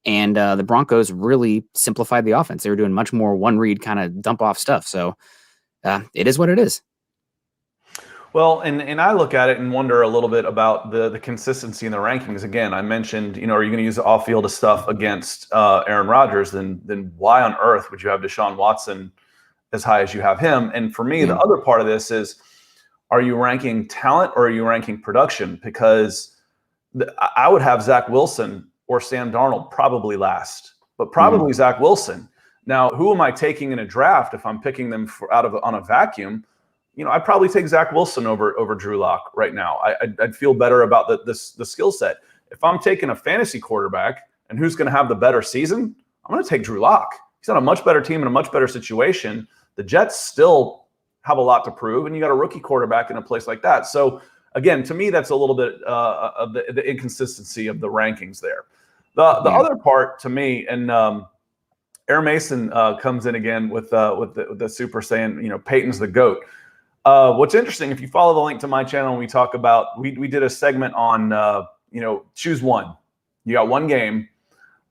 A: And the Broncos really simplified the offense. They were doing much more one read kind of dump off stuff. So it is what it is.
B: Well, and I look at it and wonder a little bit about the consistency in the rankings. Again, I mentioned, are you going to use the off-field stuff against Aaron Rodgers? Then why on earth would you have Deshaun Watson as high as you have him? And for me, the other part of this is, are you ranking talent or are you ranking production? Because I would have Zach Wilson or Sam Darnold probably last, but probably Zach Wilson. Now, who am I taking in a draft if I'm picking them on a vacuum? I'd probably take Zach Wilson over Drew Lock right now. I'd feel better about the skill set. If I'm taking a fantasy quarterback and who's going to have the better season, I'm going to take Drew Lock. He's on a much better team in a much better situation. The Jets still have a lot to prove, and you got a rookie quarterback in a place like that. So again, to me, that's a little bit of the inconsistency of the rankings there. The other part to me, and Air Mason comes in again with the super saying, Peyton's the GOAT. What's interesting, if you follow the link to my channel, and we talk about, we did a segment on, choose one. You got one game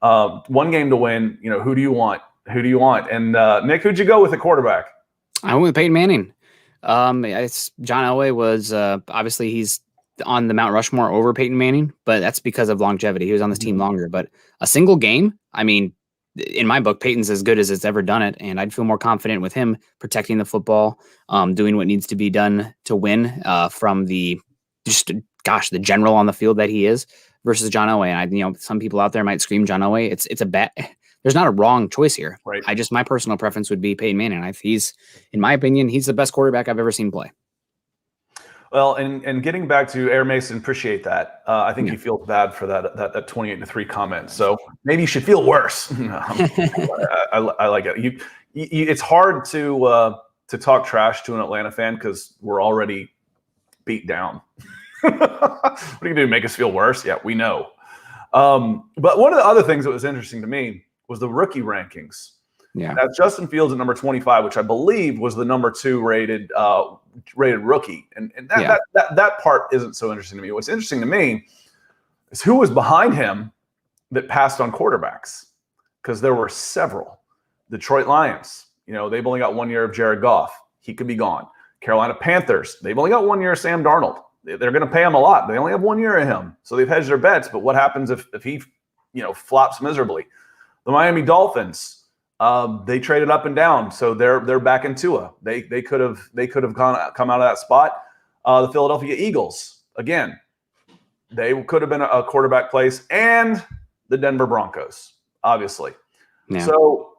B: to win. Who do you want? Who do you want? And Nick, who'd you go with the quarterback?
A: I went with Peyton Manning. It's John Elway was obviously he's on the Mount Rushmore over Peyton Manning, but that's because of longevity. He was on this team longer. But a single game, I mean, in my book, Peyton's as good as it's ever done it, and I'd feel more confident with him protecting the football, doing what needs to be done to win from the general on the field that he is versus John Elway. And some people out there might scream John Elway. It's a bet. There's not a wrong choice here.
B: Right.
A: My personal preference would be Peyton Manning. He's, in my opinion, he's the best quarterback I've ever seen play.
B: Well, and getting back to Air Mason, appreciate that. I think he feels bad for that 28-3 comment. So maybe you should feel worse. I like it. It's hard to talk trash to an Atlanta fan because we're already beat down. What are you gonna do? Make us feel worse? Yeah, we know. But one of the other things that was interesting to me was the rookie rankings.
A: Yeah,
B: that's Justin Fields at number 25, which I believe was the number 2 rated rookie, and that part isn't so interesting to me. What's interesting to me is who was behind him that passed on quarterbacks, because there were several. Detroit Lions, they've only got 1 year of Jared Goff. He could be gone. Carolina Panthers, they've only got 1 year of Sam Darnold. They're going to pay him a lot. They only have 1 year of him, so they've hedged their bets. But what happens if he, flops miserably? The Miami Dolphins, they traded up and down, so they're back in Tua. They could have come out of that spot. The Philadelphia Eagles, again, they could have been a quarterback place, and the Denver Broncos, obviously. Yeah. So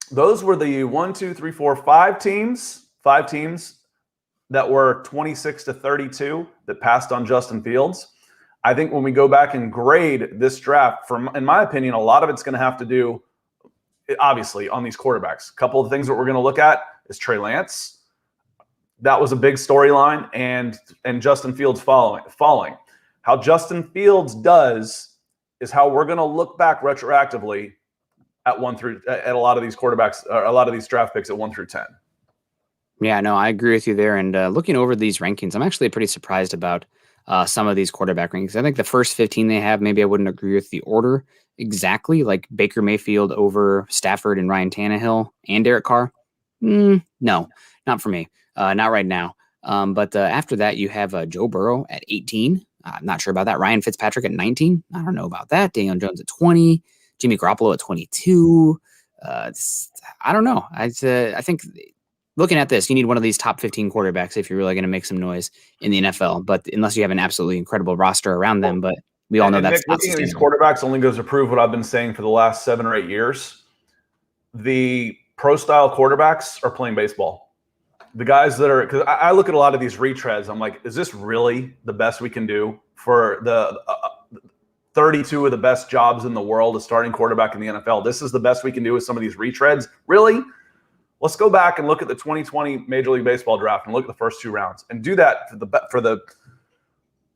B: those were the 5 teams that were 26-32 that passed on Justin Fields. I think when we go back and grade this draft, in my opinion, a lot of it's going to have to do, obviously, on these quarterbacks. A couple of things that we're going to look at is Trey Lance. That was a big storyline, and Justin Fields falling. How Justin Fields does is how we're going to look back retroactively at a lot of these quarterbacks, or a lot of these draft picks at 1 through 10.
A: Yeah, no, I agree with you there. And looking over these rankings, I'm actually pretty surprised about some of these quarterback rankings. I think the first 15 they have, maybe I wouldn't agree with the order exactly, like Baker Mayfield over Stafford and Ryan Tannehill and Derek Carr. No, not for me. Not right now. But after that, you have Joe Burrow at 18. I'm not sure about that. Ryan Fitzpatrick at 19. I don't know about that. Daniel Jones at 20. Jimmy Garoppolo at 22. I don't know. I think looking at this, you need one of these top 15 quarterbacks if you're really going to make some noise in the NFL. But unless you have an absolutely incredible roster around them, but we all know that's not
B: looking at these quarterbacks only goes to prove what I've been saying for the last 7 or 8 years. The pro-style quarterbacks are playing baseball. The guys that are – because I look at a lot of these retreads. I'm like, is this really the best we can do for the 32 of the best jobs in the world, a starting quarterback in the NFL? This is the best we can do with some of these retreads? Really? Let's go back and look at the 2020 Major League Baseball draft and look at the first 2 rounds and do that for the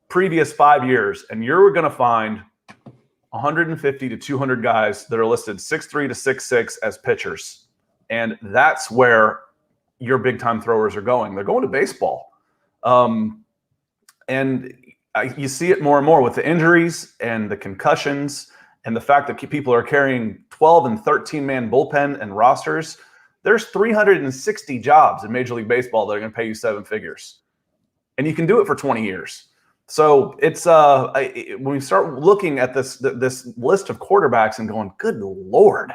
B: previous 5 years, and you're going to find 150 to 200 guys that are listed 6'3" to 6'6" as pitchers, and that's where your big-time throwers are going. They're going to baseball, and you see it more and more with the injuries and the concussions and the fact that people are carrying 12 and 13-man bullpen and rosters. There's 360 jobs in Major League Baseball that are going to pay you 7 figures, and you can do it for 20 years. So it's when we start looking at this list of quarterbacks and going, good Lord.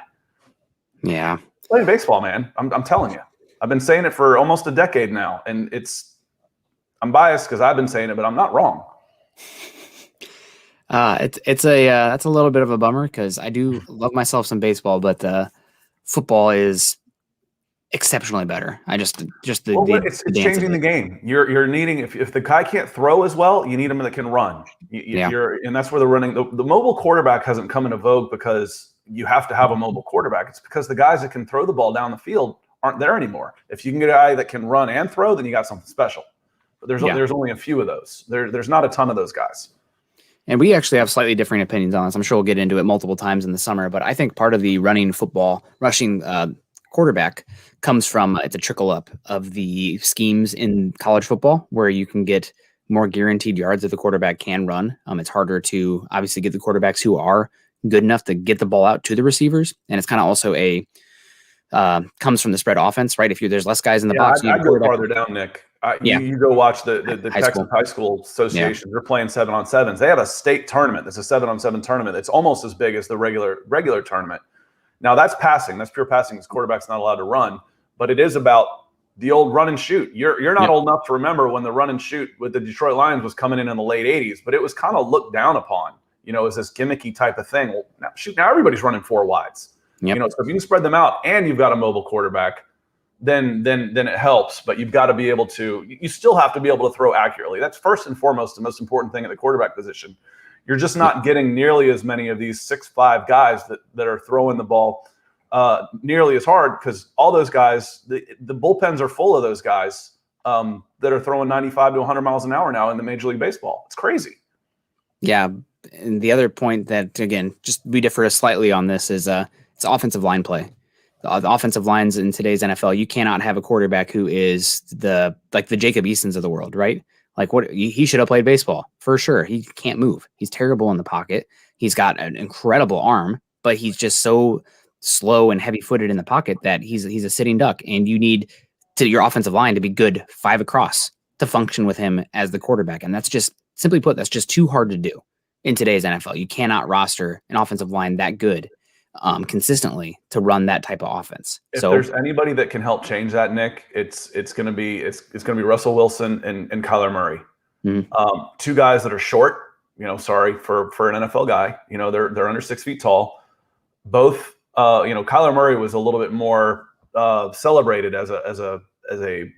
A: Yeah.
B: Playing baseball, man. I'm telling you. I've been saying it for almost a decade now, and I'm biased because I've been saying it, but I'm not wrong.
A: That's a little bit of a bummer because I do love myself some baseball, but football is exceptionally better. It's
B: changing the game. You're needing, if the guy can't throw as well, you need him that can run. And that's where the running, the mobile quarterback hasn't come into vogue because you have to have a mobile quarterback. It's because the guys that can throw the ball down the field aren't there anymore. If you can get a guy that can run and throw, then you got something special. But there's only a few of those. There's not a ton of those guys.
A: And we actually have slightly different opinions on this. I'm sure we'll get into it multiple times in the summer, but I think part of the rushing quarterback comes from it's a trickle up of the schemes in college football where you can get more guaranteed yards if the quarterback can run. It's harder to obviously get the quarterbacks who are good enough to get the ball out to the receivers. And it's kind of also comes from the spread offense, right? If there's less guys in the box,
B: I go farther down, Nick. You go watch the Texas High School Association. Yeah. They're playing 7-on-7s. They have a state tournament. It's a 7-on-7 tournament. It's almost as big as the regular tournament. Now that's passing. That's pure passing. This quarterback's not allowed to run, but it is about the old run and shoot. You're not old enough to remember when the run and shoot with the Detroit Lions was coming in the late 80s, but it was kind of looked down upon, as this gimmicky type of thing. Well, now everybody's running 4 wides. Yep. So if you can spread them out and you've got a mobile quarterback, then it helps. But you've got to be able to. You still have to be able to throw accurately. That's first and foremost the most important thing at the quarterback position. You're just not getting nearly as many of these 6'5" guys that are throwing the ball nearly as hard because all those guys, the bullpens are full of those guys that are throwing 95 to 100 miles an hour now in the Major League Baseball. It's crazy.
A: Yeah, and the other point that again, just we differ slightly on this is it's offensive line play. The offensive lines in today's NFL, you cannot have a quarterback who is the Jacob Easons of the world, right? Like he should have played baseball for sure. He can't move. He's terrible in the pocket. He's got an incredible arm, but he's just so slow and heavy-footed in the pocket that he's a sitting duck. And you need your offensive line to be good 5 across to function with him as the quarterback. And that's just simply put, that's just too hard to do in today's NFL. You cannot roster an offensive line that good consistently to run that type of offense.
B: If there's anybody that can help change that, Nick, it's going to be Russell Wilson and Kyler Murray. Mm-hmm. 2 guys that are short. Sorry for an NFL guy. They're under 6 feet tall. Both. Kyler Murray was a little bit more celebrated as a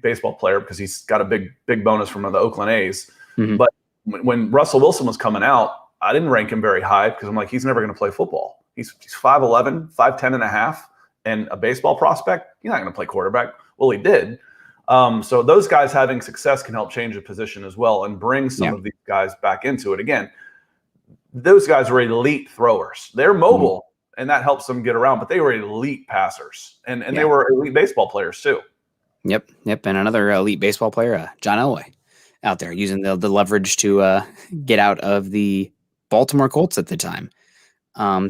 B: baseball player because he's got a big bonus from the Oakland A's. Mm-hmm. But when Russell Wilson was coming out, I didn't rank him very high because I'm like, he's never going to play football. He's 5'11", 5'10 and a half, and a baseball prospect. He's not going to play quarterback. Well, he did. So those guys having success can help change the position as well and bring some of these guys back into it. Again, those guys were elite throwers. They're mobile, and that helps them get around, but they were elite passers, and they were elite baseball players too. Yep.
A: And another elite baseball player, John Elway, out there using the leverage to get out of the Baltimore Colts at the time. I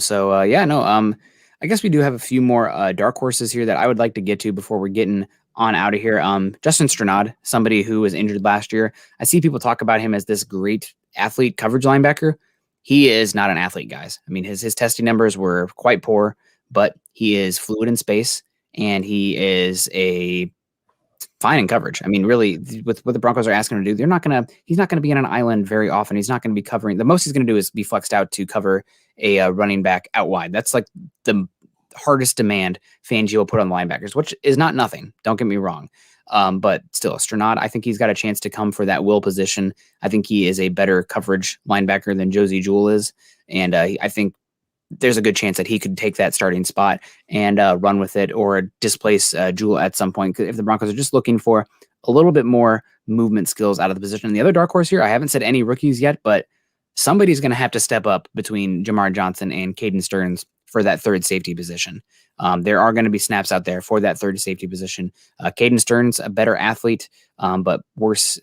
A: guess we do have a few more dark horses here that I would like to get to before we're getting on out of here. Justin Strnad, somebody who was injured last year. I see people talk about him as this great athlete coverage linebacker. He is not an athlete, guys. I mean, his testing numbers were quite poor, but he is fluid in space and he is fine in coverage. I mean, really, with what the Broncos are asking him to do, he's not gonna be on an island very often. He's not gonna be covering. The most he's gonna do is be flexed out to cover a running back out wide. That's like the hardest demand Fangio will put on linebackers, which is not nothing. Don't get me wrong. But still, Strnad, I think he's got a chance to come for that will position. I think he is a better coverage linebacker than Josie Jewell is. And I think there's a good chance that he could take that starting spot and run with it or displace Jewell at some point. If the Broncos are just looking for a little bit more movement skills out of the position. And the other dark horse here, I haven't said any rookies yet, but somebody's going to have to step up between Jamar Johnson and Caden Stearns for that third safety position. There are going to be snaps out there for that third safety position. Caden Stearns, a better athlete, but worse,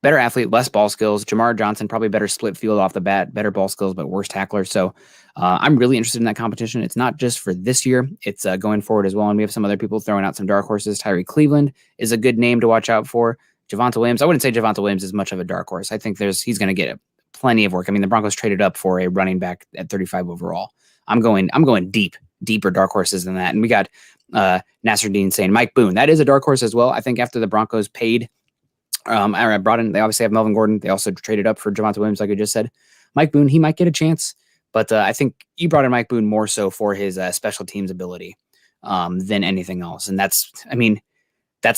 A: better athlete, less ball skills. Jamar Johnson, probably better split field off the bat, better ball skills, but worse tackler. So I'm really interested in that competition. It's not just for this year. It's going forward as well. And we have some other people throwing out some dark horses. Tyree Cleveland is a good name to watch out for. Javonte Williams. I wouldn't say Javonte Williams is much of a dark horse. I think he's going to get plenty of work. I mean, the Broncos traded up for a running back at 35 overall. I'm going deeper dark horses than that. And we got Nasruddin saying Mike Boone. That is a dark horse as well. I think after the Broncos paid, I brought in, they obviously have Melvin Gordon. They also traded up for Javonte Williams, like I just said. Mike Boone, he might get a chance, but I think you brought in Mike Boone more so for his special teams ability than anything else. And that's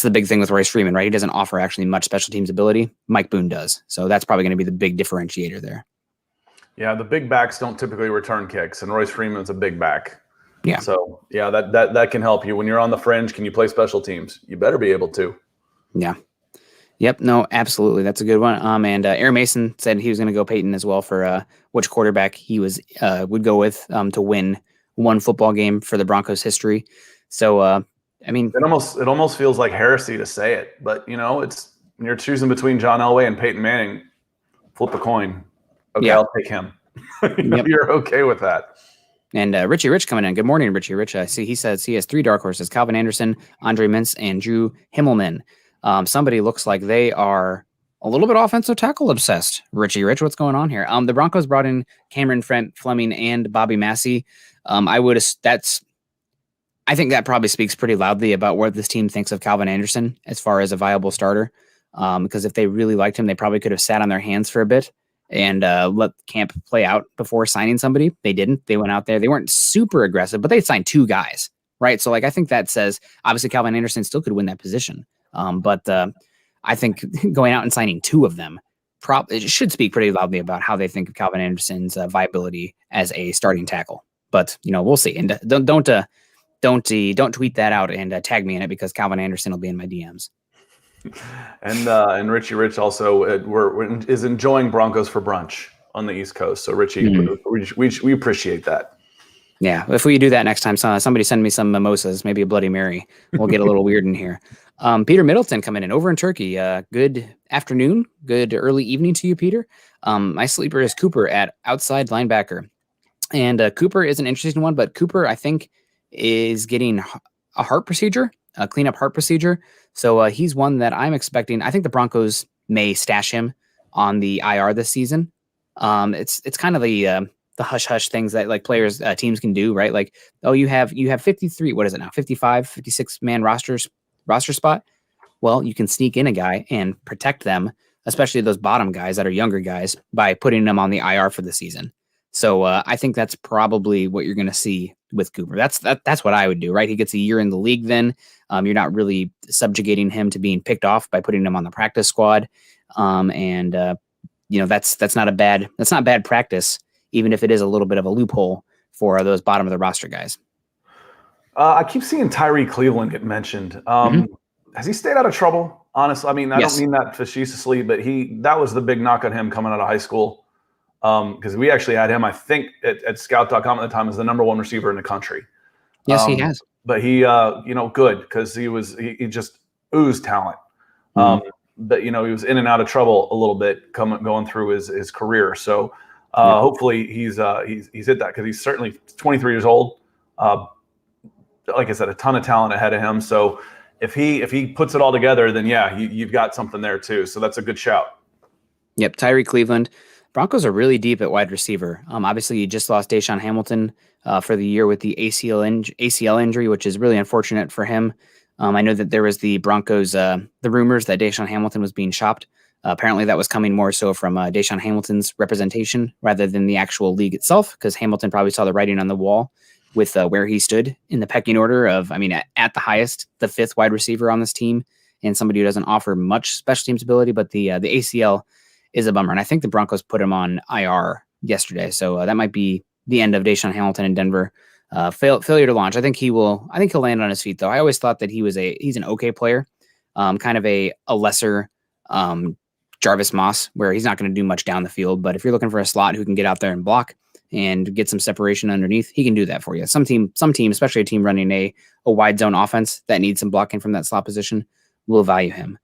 A: the big thing with Royce Freeman, right? He doesn't offer actually much special teams ability. Mike Boone does. So that's probably going to be the big differentiator there.
B: Yeah, the big backs don't typically return kicks, and Royce Freeman's a big back.
A: Yeah.
B: So, yeah, that can help you. When you're on the fringe, can you play special teams? You better be able to.
A: Yeah. Yep. No, absolutely. That's a good one. And Aaron Mason said he was going to go Peyton as well for which quarterback he would go with to win one football game for the Broncos history. So, I mean,
B: it almost feels like heresy to say it, but it's when you're choosing between John Elway and Peyton Manning, flip a coin. Okay, yeah. I'll take him. Yep. You're okay with that.
A: And Richie Rich coming in. Good morning, Richie Rich. I see he says he has 3 dark horses: Calvin Anderson, Andre Mintz, and Drew Himmelman. Somebody looks like they are a little bit offensive tackle obsessed. Richie Rich, what's going on here? The Broncos brought in Cameron Fleming and Bobby Massey. I think that probably speaks pretty loudly about what this team thinks of Calvin Anderson as far as a viable starter. Because if they really liked him, they probably could have sat on their hands for a bit and let camp play out before signing somebody. They didn't. They went out there. They weren't super aggressive, but they signed 2 guys, right? So, I think that says, obviously, Calvin Anderson still could win that position. But I think going out and signing 2 of them it should speak pretty loudly about how they think of Calvin Anderson's viability as a starting tackle. But, we'll see. And don't tweet that out and tag me in it, because Calvin Anderson will be in my DMs.
B: And Richie Rich also is enjoying Broncos for brunch on the East Coast. So Richie, we appreciate that.
A: Yeah, if we do that next time, somebody send me some mimosas, maybe a Bloody Mary. We'll get a little weird in here. Peter Middleton coming in over in Turkey. Good afternoon, good early evening to you, Peter. My sleeper is Cooper at outside linebacker. And Cooper is an interesting one, but Cooper, I think, is getting a heart procedure, a cleanup heart procedure. So he's one that I'm expecting. I think the Broncos may stash him on the IR this season. It's kind of the hush hush things that like players, teams can do, right? Like, oh, you have 53, what is it now? 55, 56 man roster spot. Well, you can sneak in a guy and protect them, especially those bottom guys that are younger guys, by putting them on the IR for the season. So I think that's probably what you're going to see with Cooper. That's what I would do, right? He gets a year in the league. Then you're not really subjugating him to being picked off by putting him on the practice squad. That's not bad practice, even if it is a little bit of a loophole for those bottom of the roster guys.
B: I keep seeing Tyree Cleveland get mentioned. Has he stayed out of trouble? Honestly, I mean, I don't mean that facetiously, but that was the big knock on him coming out of high school. Because we actually had him, I think, at scout.com at the time as the number 1 receiver in the country.
A: Yes, he has.
B: But he, good, because he just oozed talent. But, he was in and out of trouble a little bit going through his career. So hopefully he's hit that, because he's certainly 23 years old. Like I said, a ton of talent ahead of him. So if he puts it all together, then you've got something there too. So that's a good shout.
A: Yep, Tyree Cleveland. Broncos are really deep at wide receiver. Obviously, you just lost Deshawn Hamilton for the year with the ACL injury, which is really unfortunate for him. I know that there was the Broncos, the rumors that Deshawn Hamilton was being shopped. Apparently, that was coming more so from Deshawn Hamilton's representation rather than the actual league itself, because Hamilton probably saw the writing on the wall with where he stood in the pecking order of, at the highest, the 5th wide receiver on this team, and somebody who doesn't offer much special teams ability, but the ACL is a bummer. And I think the Broncos put him on IR yesterday. So that might be the end of Deshaun Hamilton in Denver. Failure to launch. I think he'll land on his feet, though. I always thought that he's an okay player, kind of a lesser Jarvis Moss, where he's not going to do much down the field. But if you're looking for a slot who can get out there and block and get some separation underneath, he can do that for you. Some team, especially a team running a wide zone offense that needs some blocking from that slot position, will value him.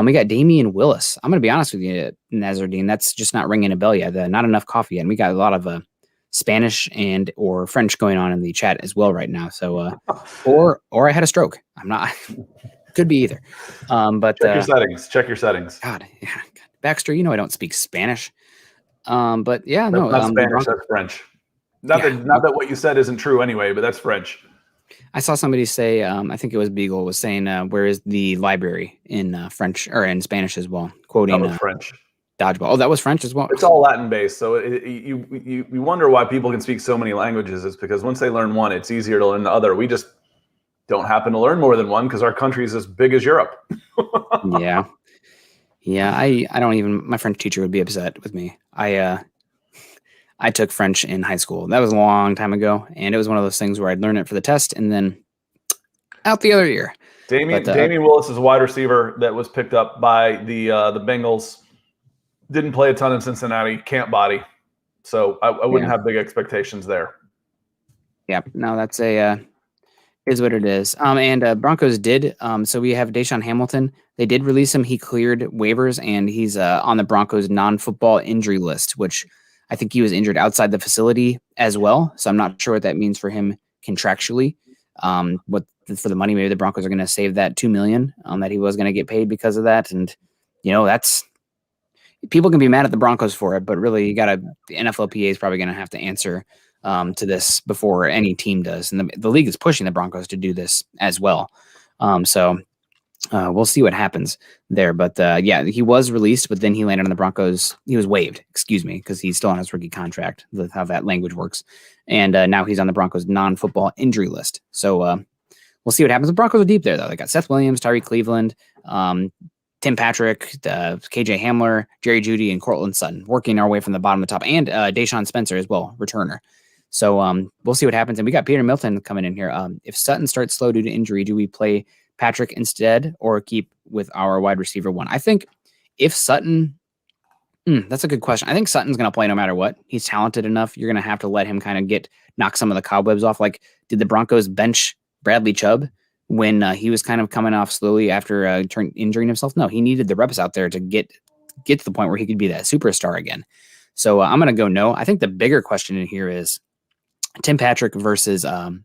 A: We got Damian Willis. I'm going to be honest with you, Nazardine. That's just not ringing a bell yet. Not enough coffee yet. And we got a lot of Spanish and or French going on in the chat as well right now. So, or I had a stroke. I'm not. Could be either. But
B: check your settings.
A: God, yeah, Baxter. I don't speak Spanish. But yeah,
B: that's not Spanish. That's French. Not that what you said isn't true anyway, but that's French.
A: I saw somebody say, I think it was Beagle was saying, where is the library in French or in Spanish as well? Quoting
B: French.
A: Dodgeball. Oh, that was French as well.
B: It's all Latin based. So you wonder why people can speak so many languages. It's because once they learn one, it's easier to learn the other. We just don't happen to learn more than one because our country is as big as Europe.
A: Yeah. I don't even, my French teacher would be upset with me. I took French in high school. That was a long time ago. And it was one of those things where I'd learn it for the test and then out the other year.
B: Damian Willis is a wide receiver that was picked up by the Bengals. Didn't play a ton in Cincinnati. Can't body. So I wouldn't have big expectations there.
A: Yeah, no, that's is what it is. And Broncos did. So we have Deshaun Hamilton. They did release him. He cleared waivers, and he's on the Broncos non-football injury list, which I think he was injured outside the facility as well. So I'm not sure what that means for him contractually. What for the money, maybe the Broncos are going to save that $2 million that he was going to get paid because of that. And that's people can be mad at the Broncos for it, but really the NFLPA is probably going to have to answer to this before any team does. And the league is pushing the Broncos to do this as well. So we'll see what happens there. But he was released, but then he landed on the Broncos. He was waived, because he's still on his rookie contract. That's how that language works. And now he's on the Broncos non-football injury list. So we'll see what happens. The Broncos are deep there, though. They got Seth Williams, Tyree Cleveland, Tim Patrick, KJ Hamler, Jerry Jeudy, and Courtland Sutton, working our way from the bottom to the top, and Deshaun Spencer as well, returner. So we'll see what happens. And we got Peter Milton coming in here. If Sutton starts slow due to injury, do we play Patrick instead or keep with our wide receiver one? I think if Sutton, that's a good question. I think Sutton's going to play no matter what. He's talented enough. You're going to have to let him kind of knock some of the cobwebs off. Like, did the Broncos bench Bradley Chubb when he was kind of coming off slowly after injuring himself? No, he needed the reps out there to get to the point where he could be that superstar again. So I'm going to go no. I think the bigger question in here is Tim Patrick versus KJ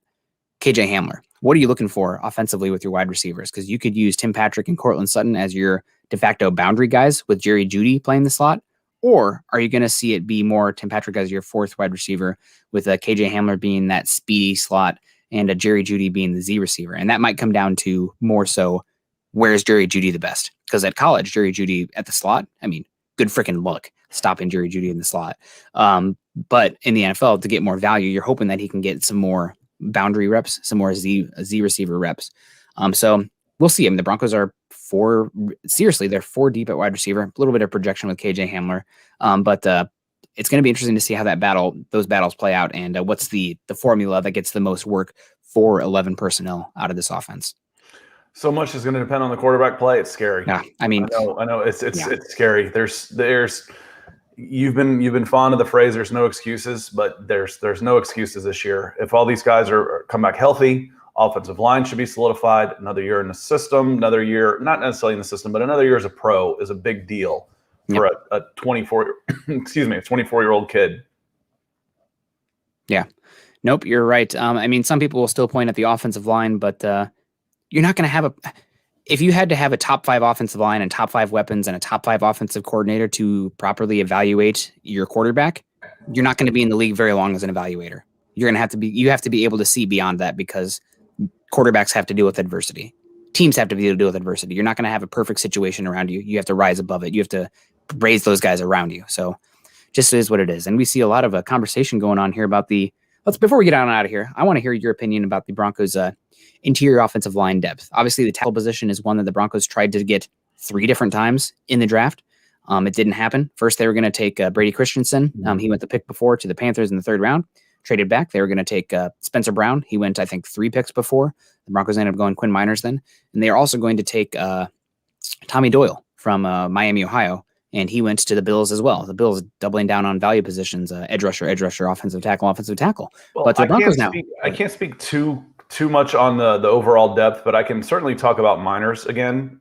A: Hamler. What are you looking for offensively with your wide receivers? Because you could use Tim Patrick and Courtland Sutton as your de facto boundary guys with Jerry Jeudy playing the slot. Or are you going to see it be more Tim Patrick as your fourth wide receiver with KJ Hamler being that speedy slot and Jerry Jeudy being the Z receiver? And that might come down to more so, where's Jerry Jeudy the best? Because at college, Jerry Jeudy at the slot, good freaking luck stopping Jerry Jeudy in the slot. But in the NFL, to get more value, you're hoping that he can get some more boundary reps, some more Z receiver reps. So we'll see. The Broncos are they're 4 deep at wide receiver, a little bit of projection with KJ Hamler. But it's going to be interesting to see how those battles play out, and what's the formula that gets the most work for 11 personnel out of this offense.
B: So much is going to depend on the quarterback play. It's scary.
A: Yeah, I
B: know it's scary. There's you've been fond of the phrase "there's no excuses," but there's no excuses this year. If all these guys come back healthy, offensive line should be solidified. Another year in the system, another year not necessarily in the system, but another year as a pro is a big deal for a 24-year-old kid.
A: Yeah. Nope, you're right. Some people will still point at the offensive line, but you're not going to have if you had to have a top 5 offensive line and top 5 weapons and a top 5 offensive coordinator to properly evaluate your quarterback, you're not going to be in the league very long as an evaluator. You have to be able to see beyond that, because quarterbacks have to deal with adversity. Teams have to be able to deal with adversity. You're not going to have a perfect situation around you. You have to rise above it. You have to raise those guys around you. So just is what it is. And we see a lot of a conversation going on here about before we get on out of here, I want to hear your opinion about the Broncos' interior offensive line depth. Obviously, the tackle position is one that the Broncos tried to get 3 different times in the draft. It didn't happen. First, they were going to take Brady Christensen. He went the pick before to the Panthers in the 3rd round. Traded back. They were going to take Spencer Brown. He went, I think, 3 picks before. The Broncos ended up going Quinn Meinerz then. And they are also going to take Tommy Doyle from Miami, Ohio. And he went to the Bills as well. The Bills doubling down on value positions, edge rusher, offensive tackle.
B: Well,
A: but the Broncos
B: I can't speak too much on the overall depth, but I can certainly talk about Meinerz again.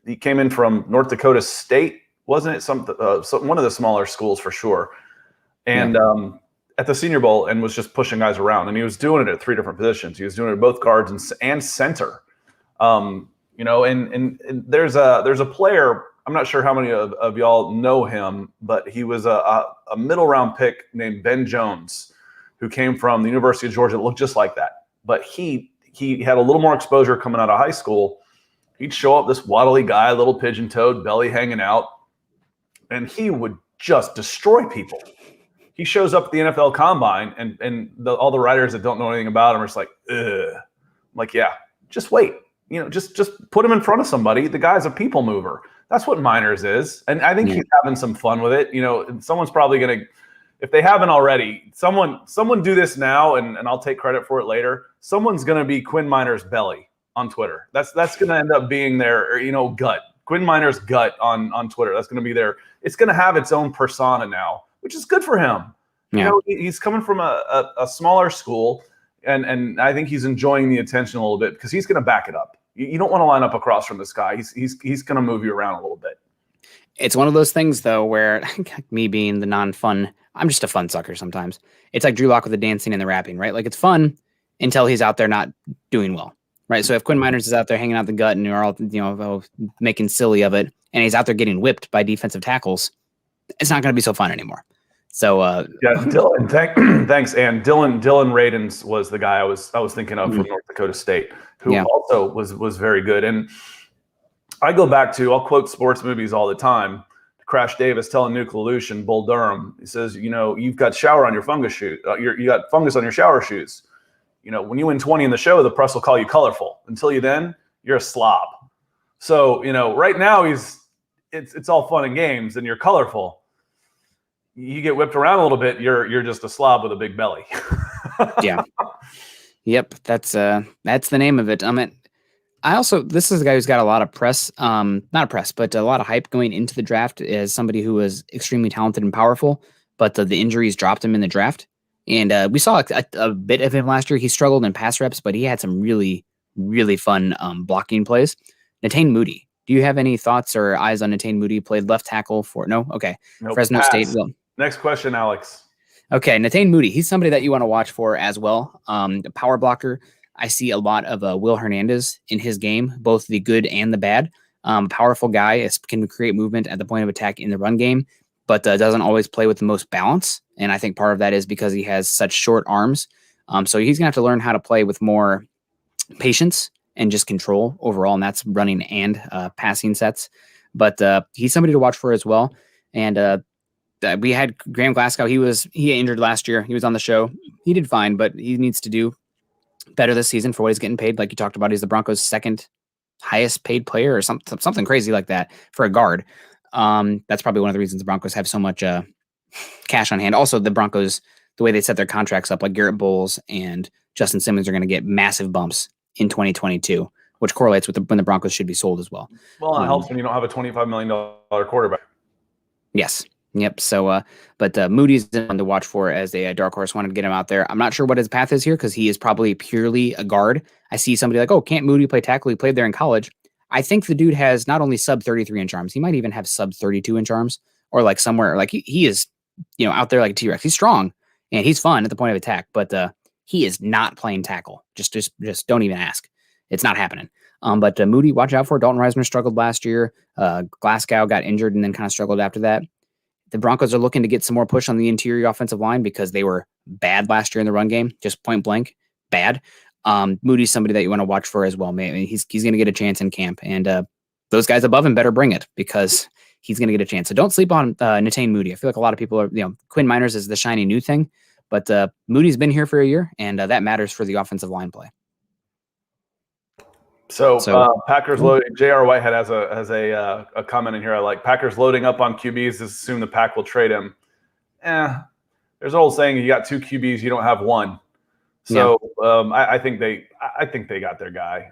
B: He came in from North Dakota State, wasn't it? One of the smaller schools for sure. And at the Senior Bowl, and was just pushing guys around. And he was doing it at 3 different positions. He was doing it at both guards and center. And there's a player, I'm not sure how many of y'all know him, but he was a middle round pick named Ben Jones, who came from the University of Georgia that looked just like that. But he had a little more exposure coming out of high school. He'd show up, this waddly guy, little pigeon-toed, belly hanging out, and he would just destroy people. He shows up at the NFL Combine, and all the writers that don't know anything about him are just like, ugh. I'm like, yeah, just wait. Just put him in front of somebody. The guy's a people mover. That's what Meinerz is. And I think he's having some fun with it. Someone's probably going to if they haven't already, someone do this now, and I'll take credit for it later. Someone's going to be Quinn Meinerz belly on Twitter. That's going to end up being their, gut. Quinn Meinerz gut on Twitter. That's going to be their. It's going to have its own persona now, which is good for him.
A: Yeah.
B: He's coming from a smaller school, and I think he's enjoying the attention a little bit because he's going to back it up. You don't want to line up across from this guy. He's going to move you around a little bit.
A: It's one of those things, though, where me being the non-fun, I'm just a fun sucker sometimes. It's like Drew Lock with the dancing and the rapping, right? Like, it's fun until he's out there not doing well, right? So if Quinn Meinerz is out there hanging out the gut and you're all, making silly of it, and he's out there getting whipped by defensive tackles, it's not going to be so fun anymore. So
B: Dylan, thanks. And Dylan Radins was the guy I was thinking of from North Dakota State, who also was very good. And I go back to, I'll quote sports movies all the time. Crash Davis telling Nuke Lelouch and Bull Durham, he says, you've got shower on your fungus shoe. You got fungus on your shower shoes. When you win 20 in the show, the press will call you colorful. Until then, you're a slob. So, right now it's all fun and games and you're colorful. You get whipped around a little bit, you're just a slob with a big belly.
A: Yeah. Yep. That's the name of it. This is a guy who's got a lot of press, not press, but a lot of hype going into the draft as somebody who was extremely talented and powerful, but the injuries dropped him in the draft. And we saw a bit of him last year. He struggled in pass reps, but he had some really, really fun blocking plays. Netane Moody. Do you have any thoughts or eyes on Netane Moody? Played left tackle for no? Okay.
B: Nope,
A: Fresno
B: pass.
A: State.
B: Next question, Alex.
A: Okay, Netane Moody. He's somebody that you want to watch for as well. A power blocker. I see a lot of Will Hernandez in his game, both the good and the bad. Powerful guy, can create movement at the point of attack in the run game, but doesn't always play with the most balance. And I think part of that is because he has such short arms. So he's going to have to learn how to play with more patience and just control overall, and that's running and passing sets. But he's somebody to watch for as well. And we had Graham Glasgow. He injured last year. He was on the show. He did fine, but he needs to do better this season for what he's getting paid. Like you talked about, he's the Broncos' second highest paid player or something crazy like that for a guard. That's probably one of the reasons the Broncos have so much cash on hand. Also, the Broncos, the way they set their contracts up, like Garrett Bowles and Justin Simmons are going to get massive bumps in 2022, which correlates with when the Broncos should be sold as well.
B: Well, it helps when you don't have a $25 million quarterback.
A: Yes. Yep. So, but Moody's one to watch for as a dark horse. Wanted to get him out there. I'm not sure what his path is here because he is probably purely a guard. I see somebody like, can't Moody play tackle? He played there in college. I think the dude has not only sub 33 inch arms, he might even have sub 32 inch arms, or like somewhere like he is, out there like a T-Rex. He's strong and he's fun at the point of attack, but he is not playing tackle. Just don't even ask. It's not happening. But Moody, watch out for. Dalton Reisner struggled last year. Glasgow got injured and then kind of struggled after that. The Broncos are looking to get some more push on the interior offensive line because they were bad last year in the run game, just point blank bad. Moody's somebody that you want to watch for as well. Maybe he's going to get a chance in camp, and those guys above him better bring it because he's going to get a chance. So don't sleep on Netane Moody. I feel like a lot of people are, Quinn Meinerz is the shiny new thing, but Moody's been here for a year, and that matters for the offensive line play.
B: So Packers loading. J.R. Whitehead has a comment in here. I like Packers loading up on QBs to assume the Pack will trade him. There's an old saying: you got two QBs, you don't have one. So I think they got their guy.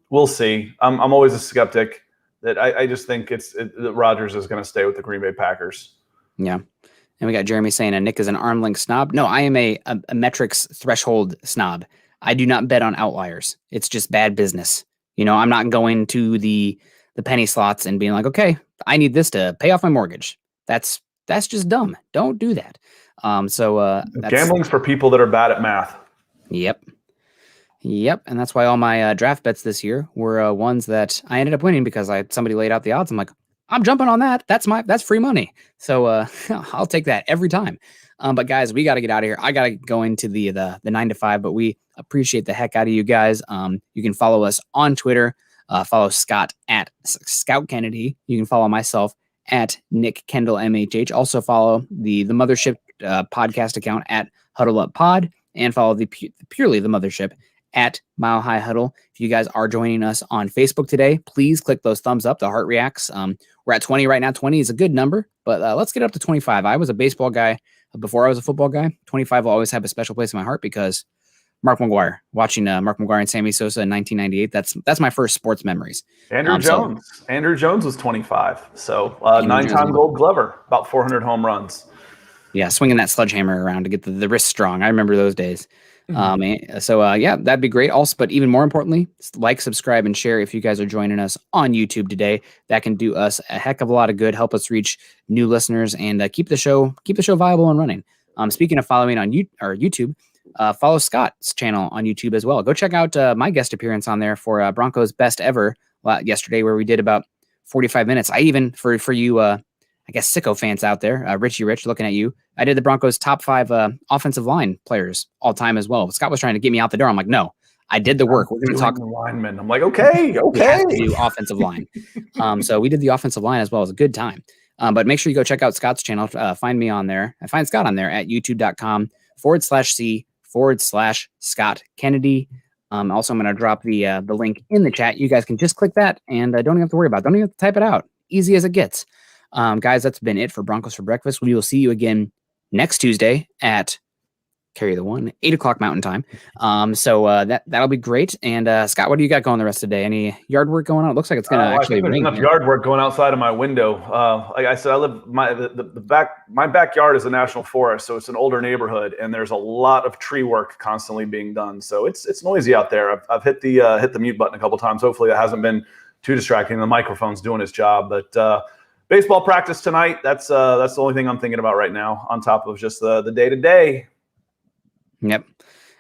B: We'll see. I'm always a skeptic. That I just think that Rodgers is going to stay with the Green Bay Packers. Yeah.
A: And we got Jeremy saying Nick is an arm length snob. No, I am a metrics threshold snob. I do not bet on outliers. It's just bad business. I'm not going to the penny slots and being like, okay, I need this to pay off my mortgage. That's just dumb. Don't do that.
B: Gambling's for people that are bad at math.
A: Yep. And that's why all my draft bets this year were ones that I ended up winning because somebody laid out the odds. I'm like, I'm jumping on that. That's free money. So I'll take that every time. But guys, we got to get out of here. I got to go into the 9 to 5, but we appreciate the heck out of you guys. You can follow us on Twitter. Follow Scott at Scout Kennedy. You can follow myself at Nick Kendell MHH. Also follow the Mothership podcast account at Huddle Up Pod, and follow the purely the Mothership at Mile High Huddle. If you guys are joining us on Facebook today, please click those thumbs up, the heart reacts. We're at 20 right now. 20 is a good number, but let's get up to 25. I was a baseball guy before I was a football guy. 25 will always have a special place in my heart because Mark McGwire, watching Mark McGwire and Sammy Sosa in 1998. That's my first sports memories.
B: Andrew Jones. Andrew Jones was 25. So 9-time Gold Glover, about 400 home runs.
A: Yeah, swinging that sledgehammer around to get the wrist strong. I remember those days. Yeah, that'd be great. Also, but even more importantly, like, subscribe, and share if you guys are joining us on YouTube today. That can do us a heck of a lot of good. Help us reach new listeners and keep the show viable and running. Speaking of following on YouTube, follow Scott's channel on YouTube as well. Go check out my guest appearance on there for Broncos Best Ever yesterday, where we did about 45 minutes. I even for you. I guess sicko fans out there, Richie Rich, looking at you. I did the Broncos top 5 offensive line players all time as well. Scott was trying to get me out the door. I'm like, no, I did the work. We're going to talk
B: linemen. I'm like, okay.
A: We have to do offensive line. So we did the offensive line as well. It was a good time. But make sure you go check out Scott's channel. Find me on there. I find Scott on there at youtube.com/C/Scott Kennedy. Also, I'm going to drop the link in the chat. You guys can just click that and don't even have to worry about it. Don't even have to type it out. Easy as it gets. Guys, that's been it for Broncos for Breakfast. We will see you again next Tuesday at carry the 1, 8 o'clock Mountain Time. That'll be great. And Scott, what do you got going the rest of the day? Any yard work going on? It looks like it's going to actually
B: there's
A: rain.
B: Enough yard work going outside of my window. Like I said, I live my backyard is a national forest, so it's an older neighborhood, and there's a lot of tree work constantly being done. So it's noisy out there. I've hit the mute button a couple times. Hopefully that hasn't been too distracting. The microphone's doing its job, but baseball practice tonight. That's the only thing I'm thinking about right now, on top of just the day-to-day.
A: Yep,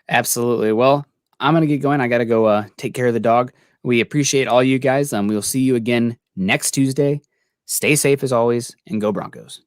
A: absolutely. Well, I'm going to get going. I got to go take care of the dog. We appreciate all you guys. We will see you again next Tuesday. Stay safe as always, and go Broncos.